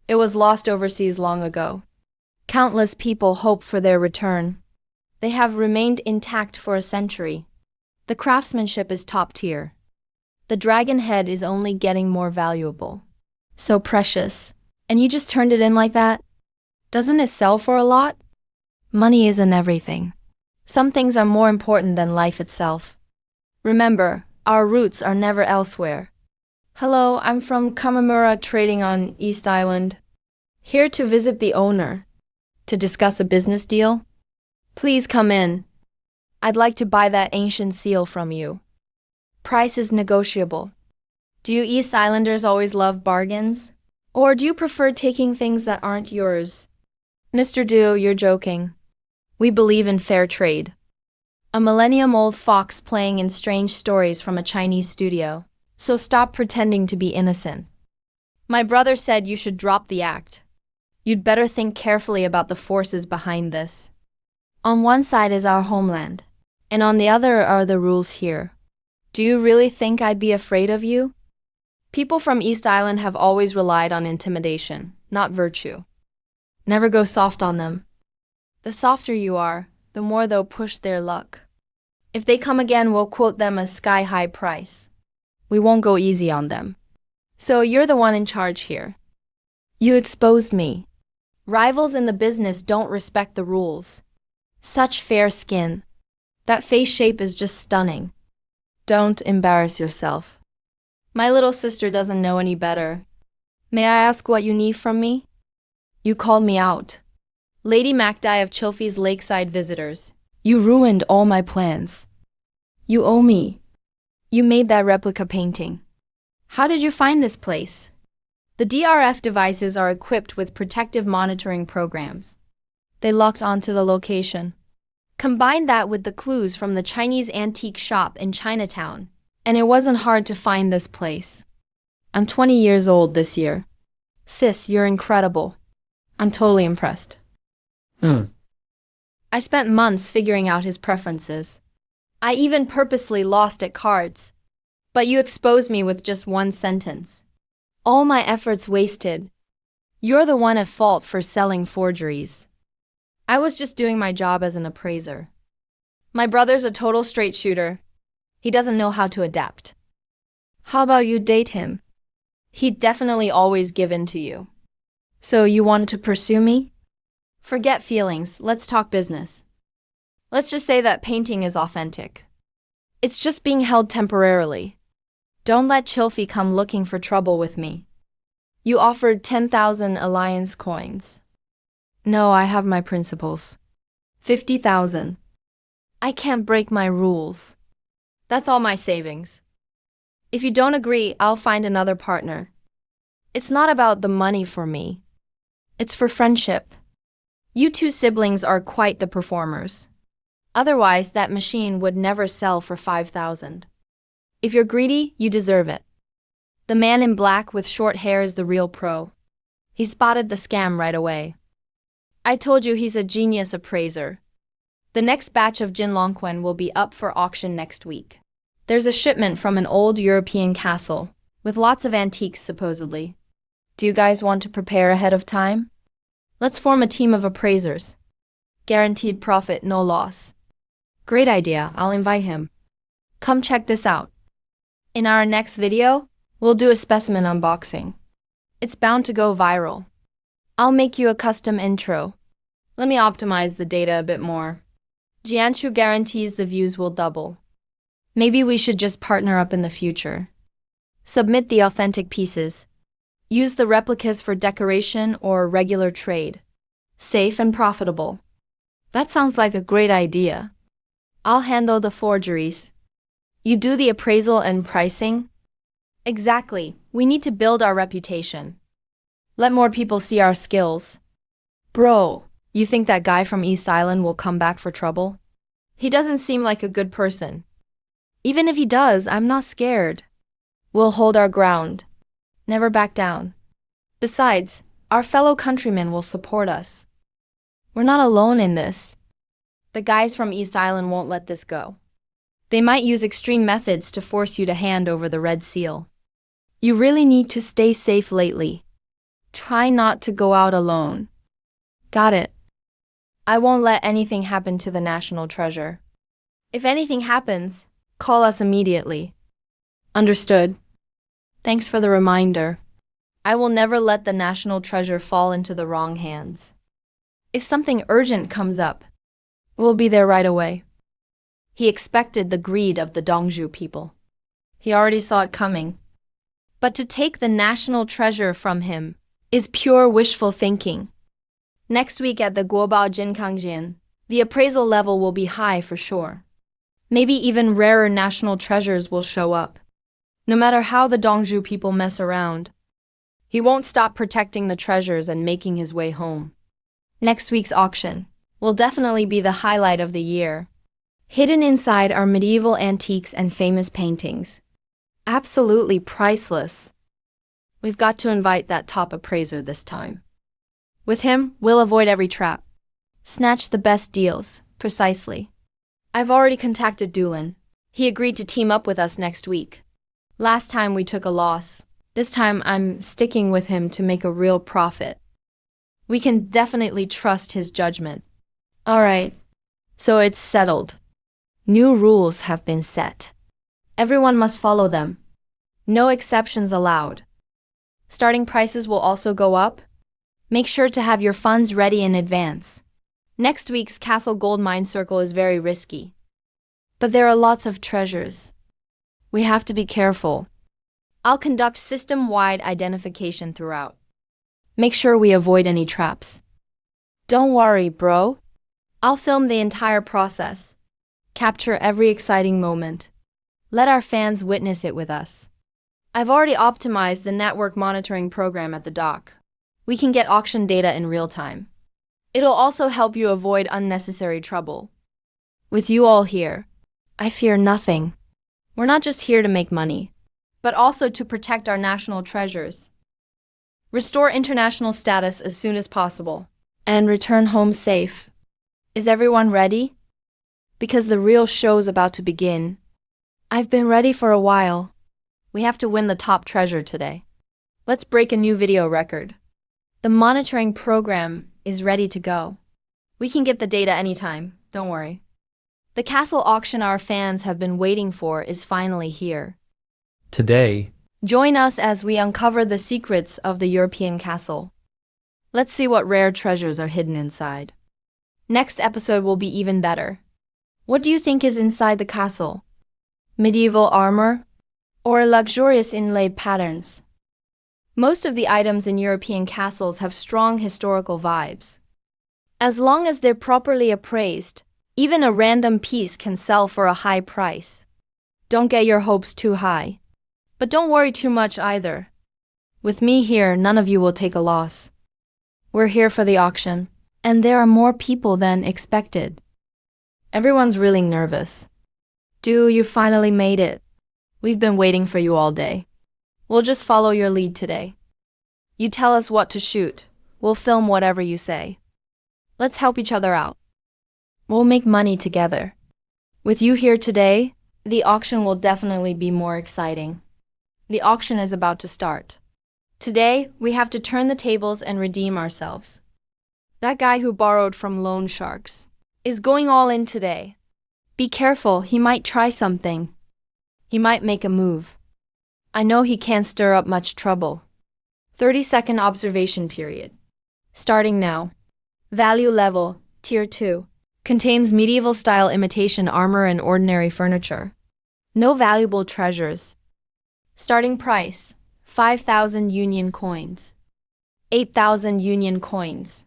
It was lost overseas long ago. Countless people hope for their return. They have remained intact for a century. The craftsmanship is top tier. The dragon head is only getting more valuable. So precious. And you just turned it in like that? Doesn't it sell for a lot? Money isn't everything. Some things are more important than life itself. Remember, our roots are never elsewhere. Hello, I'm from Kamamura trading on East Island. Here to visit the owner. To discuss a business deal? Please come in. I'd like to buy that ancient seal from you. Price is negotiable. Do you East Islanders always love bargains? Or do you prefer taking things that aren't yours? Mr. Du, you're joking. We believe in fair trade. A millennium-old fox playing in strange stories from a Chinese studio. So stop pretending to be innocent. My brother said you should drop the act. You'd better think carefully about the forces behind this. On one side is our homeland, and on the other are the rules here. Do you really think I'd be afraid of you? People from East Island have always relied on intimidation, not virtue. Never go soft on them. The softer you are, the more they'll push their luck. If they come again, we'll quote them a sky-high price. We won't go easy on them. So you're the one in charge here. You exposed me. Rivals in the business don't respect the rules. Such fair skin. That face shape is just stunning. Don't embarrass yourself. My little sister doesn't know any better. May I ask what you need from me? You called me out. Lady Macdai of Chilfie's Lakeside Visitors. You ruined all my plans. You owe me. You made that replica painting. How did you find this place? The DRF devices are equipped with protective monitoring programs. They locked onto the location. Combine that with the clues from the Chinese antique shop in Chinatown, and it wasn't hard to find this place. I'm 20 years old this year. Sis, you're incredible. I'm totally impressed. I spent months figuring out his preferences. I even purposely lost at cards. But you exposed me with just one sentence. All my efforts wasted. You're the one at fault for selling forgeries. I was just doing my job as an appraiser. My brother's a total straight shooter. He doesn't know how to adapt. How about you date him? He'd definitely always give in to you. So you wanted to pursue me? Forget feelings, let's talk business. Let's just say that painting is authentic. It's just being held temporarily. Don't let Chilfie come looking for trouble with me. You offered 10,000 alliance coins. No, I have my principles. 50,000. I can't break my rules. That's all my savings. If you don't agree, I'll find another partner. It's not about the money for me. It's for friendship. You two siblings are quite the performers. Otherwise, that machine would never sell for 5,000. If you're greedy, you deserve it. The man in black with short hair is the real pro. He spotted the scam right away. I told you he's a genius appraiser. The next batch of Jinlongquan will be up for auction next week. There's a shipment from an old European castle, with lots of antiques supposedly. Do you guys want to prepare ahead of time? Let's form a team of appraisers. Guaranteed profit, no loss. Great idea, I'll invite him. Come check this out. In our next video, we'll do a specimen unboxing. It's bound to go viral. I'll make you a custom intro. Let me optimize the data a bit more. Jianshu guarantees the views will double. Maybe we should just partner up in the future. Submit the authentic pieces. Use the replicas for decoration or regular trade. Safe and profitable. That sounds like a great idea. I'll handle the forgeries. You do the appraisal and pricing? Exactly. We need to build our reputation. Let more people see our skills. Bro, you think that guy from East Island will come back for trouble? He doesn't seem like a good person. Even if he does, I'm not scared. We'll hold our ground. Never back down. Besides, our fellow countrymen will support us. We're not alone in this. The guys from East Island won't let this go. They might use extreme methods to force you to hand over the red seal. You really need to stay safe lately. Try not to go out alone. Got it. I won't let anything happen to the national treasure. If anything happens, call us immediately. Understood. Thanks for the reminder. I will never let the national treasure fall into the wrong hands. If something urgent comes up, we'll be there right away. He expected the greed of the Dongzhu people. He already saw it coming. But to take the national treasure from him is pure wishful thinking. Next week at the Guobao Jinkangjian, the appraisal level will be high for sure. Maybe even rarer national treasures will show up. No matter how the Dongzhu people mess around, he won't stop protecting the treasures and making his way home. Next week's auction will definitely be the highlight of the year. Hidden inside are medieval antiques and famous paintings. Absolutely priceless. We've got to invite that top appraiser this time. With him, we'll avoid every trap. Snatch the best deals, precisely. I've already contacted Doolin. He agreed to team up with us next week. Last time we took a loss. This time I'm sticking with him to make a real profit. We can definitely trust his judgment. All right, so it's settled. New rules have been set. Everyone must follow them. No exceptions allowed. Starting prices will also go up. Make sure to have your funds ready in advance. Next week's Castle Gold Mine Circle is very risky. But there are lots of treasures. We have to be careful. I'll conduct system-wide identification throughout. Make sure we avoid any traps. Don't worry, bro. I'll film the entire process. Capture every exciting moment. Let our fans witness it with us. I've already optimized the network monitoring program at the dock. We can get auction data in real time. It'll also help you avoid unnecessary trouble. With you all here, I fear nothing. We're not just here to make money, but also to protect our national treasures. Restore international status as soon as possible, and return home safe. Is everyone ready? Because the real show's about to begin. I've been ready for a while. We have to win the top treasure today. Let's break a new video record. The monitoring program is ready to go. We can get the data anytime, don't worry. The castle auction our fans have been waiting for is finally here. Today, Join us as we uncover the secrets of the European castle. Let's see what rare treasures are hidden inside. Next episode will be even better. What do you think is inside the castle? Medieval armor? Or luxurious inlaid patterns? Most of the items in European castles have strong historical vibes. As long as they're properly appraised, even a random piece can sell for a high price. Don't get your hopes too high. But don't worry too much either. With me here, none of you will take a loss. We're here for the auction, and there are more people than expected. Everyone's really nervous. You finally made it. We've been waiting for you all day. We'll just follow your lead today. You tell us what to shoot. We'll film whatever you say. Let's help each other out. We'll make money together. With you here today, the auction will definitely be more exciting. The auction is about to start. Today, we have to turn the tables and redeem ourselves. That guy who borrowed from loan sharks is going all in today. Be careful, he might try something. He might make a move. I know he can't stir up much trouble. 30-second observation period. Starting now. Value level, Tier 2. Contains medieval-style imitation armor and ordinary furniture. No valuable treasures. Starting price, 5,000 Union coins. 8,000 Union coins.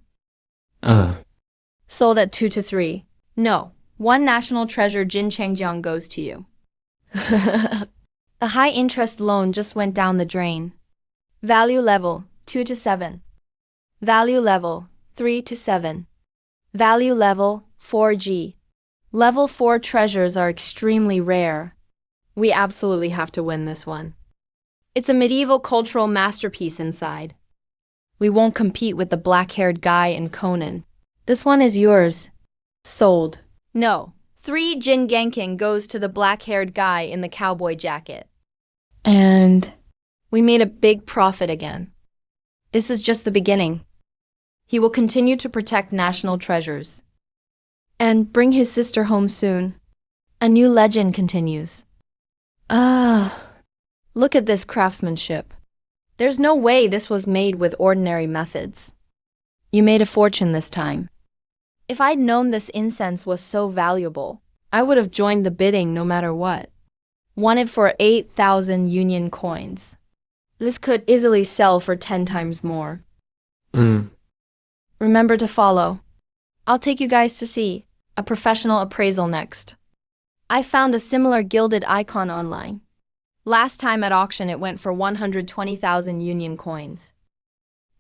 Sold at 2 to 3. No, 1 national treasure Jin Changjiang goes to you. The high-interest loan just went down the drain. Value level, 2 to 7. Value level, 3 to 7. Value level, 4G. Level 4 treasures are extremely rare. We absolutely have to win this one. It's a medieval cultural masterpiece inside. We won't compete with the black-haired guy in Conan. This one is yours. Sold. No. 3 Jin Genking goes to the black-haired guy in the cowboy jacket. And we made a big profit again. This is just the beginning. He will continue to protect national treasures. And bring his sister home soon. A new legend continues. Look at this craftsmanship. There's no way this was made with ordinary methods. You made a fortune this time. If I'd known this incense was so valuable, I would have joined the bidding no matter what. Won it for 8,000 Union coins. This could easily sell for 10 times more. Remember to follow. I'll take you guys to see a professional appraisal next. I found a similar gilded icon online. Last time at auction it went for 120,000 Union coins.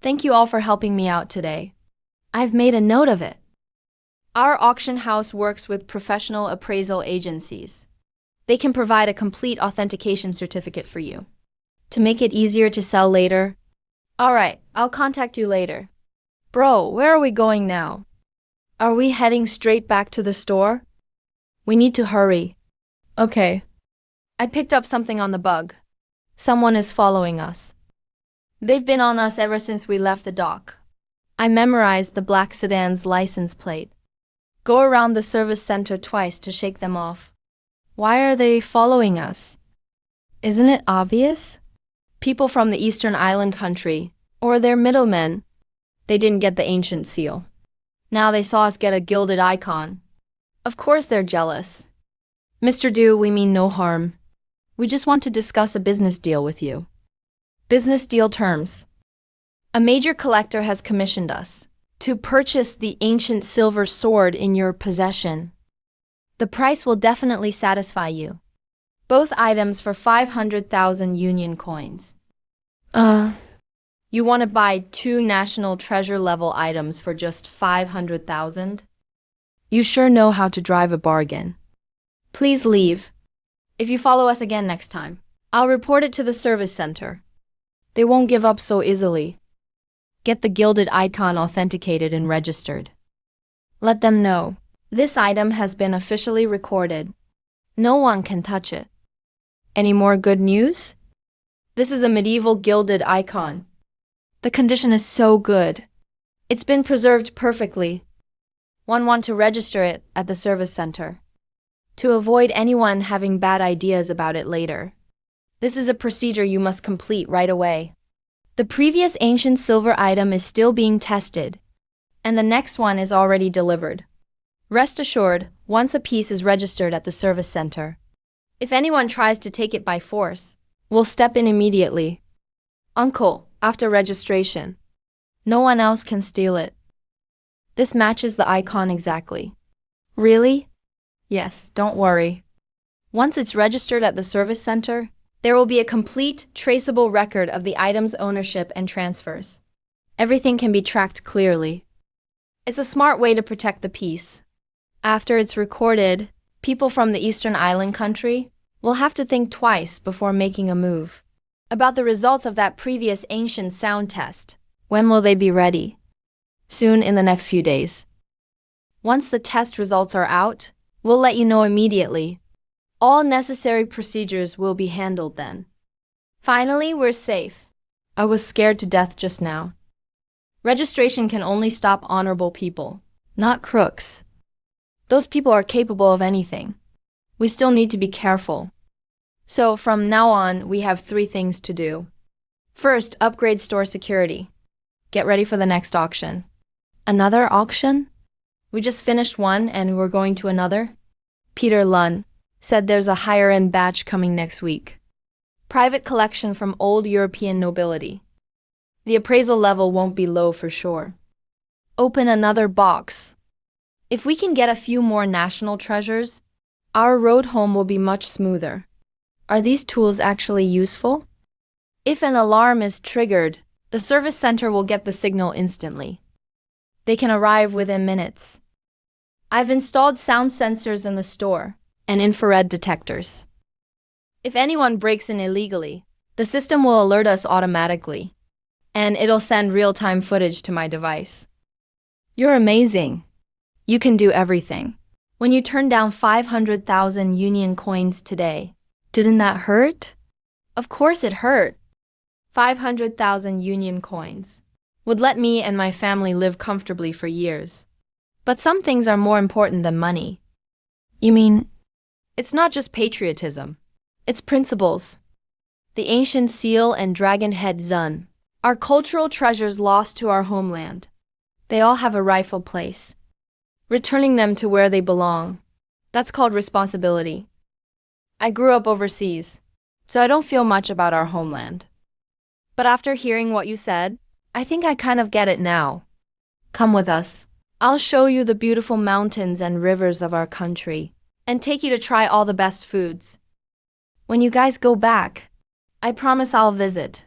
Thank you all for helping me out today. I've made a note of it. Our auction house works with professional appraisal agencies. They can provide a complete authentication certificate for you. To make it easier to sell later. Alright, I'll contact you later. Bro, where are we going now? Are we heading straight back to the store? We need to hurry. Okay. I picked up something on the bug. Someone is following us. They've been on us ever since we left the dock. I memorized the black sedan's license plate. Go around the service center twice to shake them off. Why are they following us? Isn't it obvious? People from the Eastern Island country, or their middlemen. They didn't get the ancient seal. Now they saw us get a gilded icon. Of course they're jealous. Mr. Du, we mean no harm. We just want to discuss a business deal with you. Business deal terms. A major collector has commissioned us to purchase the ancient silver sword in your possession. The price will definitely satisfy you. Both items for 500,000 Union coins. You want to buy 2 national treasure level items for just 500,000? You sure know how to drive a bargain. Please leave. If you follow us again next time, I'll report it to the service center. They won't give up so easily. Get the gilded icon authenticated and registered. Let them know. This item has been officially recorded. No one can touch it. Any more good news? This is a medieval gilded icon. The condition is so good. It's been preserved perfectly. One want to register it at the service center to avoid anyone having bad ideas about it later. This is a procedure you must complete right away. The previous ancient silver item is still being tested, and the next one is already delivered. Rest assured, once a piece is registered at the service center, if anyone tries to take it by force, we'll step in immediately. Uncle, after registration, no one else can steal it. This matches the icon exactly. Really? Yes, don't worry. Once it's registered at the service center, there will be a complete, traceable record of the item's ownership and transfers. Everything can be tracked clearly. It's a smart way to protect the piece. After it's recorded, people from the Eastern Island country will have to think twice before making a move. About the results of that previous ancient sound test. When will they be ready? Soon, in the next few days. Once the test results are out, we'll let you know immediately. All necessary procedures will be handled then. Finally, we're safe. I was scared to death just now. Registration can only stop honorable people, not crooks. Those people are capable of anything. We still need to be careful. So from now on, we have 3 things to do. First, upgrade store security. Get ready for the next auction. Another auction? We just finished one and we're going to another? Peter Lunn said there's a higher-end batch coming next week. Private collection from old European nobility. The appraisal level won't be low for sure. Open another box. If we can get a few more national treasures, our road home will be much smoother. Are these tools actually useful? If an alarm is triggered, the service center will get the signal instantly. They can arrive within minutes. I've installed sound sensors in the store and infrared detectors. If anyone breaks in illegally, the system will alert us automatically, and it'll send real-time footage to my device. You're amazing. You can do everything. When you turned down 500,000 Union coins today, didn't that hurt? Of course it hurt. 500,000 Union coins would let me and my family live comfortably for years. But some things are more important than money. You mean, it's not just patriotism, it's principles. The ancient seal and dragon head Zun are cultural treasures lost to our homeland. They all have a rightful place. Returning them to where they belong, that's called responsibility. I grew up overseas, so I don't feel much about our homeland. But after hearing what you said, I think I kind of get it now. Come with us. I'll show you the beautiful mountains and rivers of our country, and take you to try all the best foods. When you guys go back, I promise I'll visit.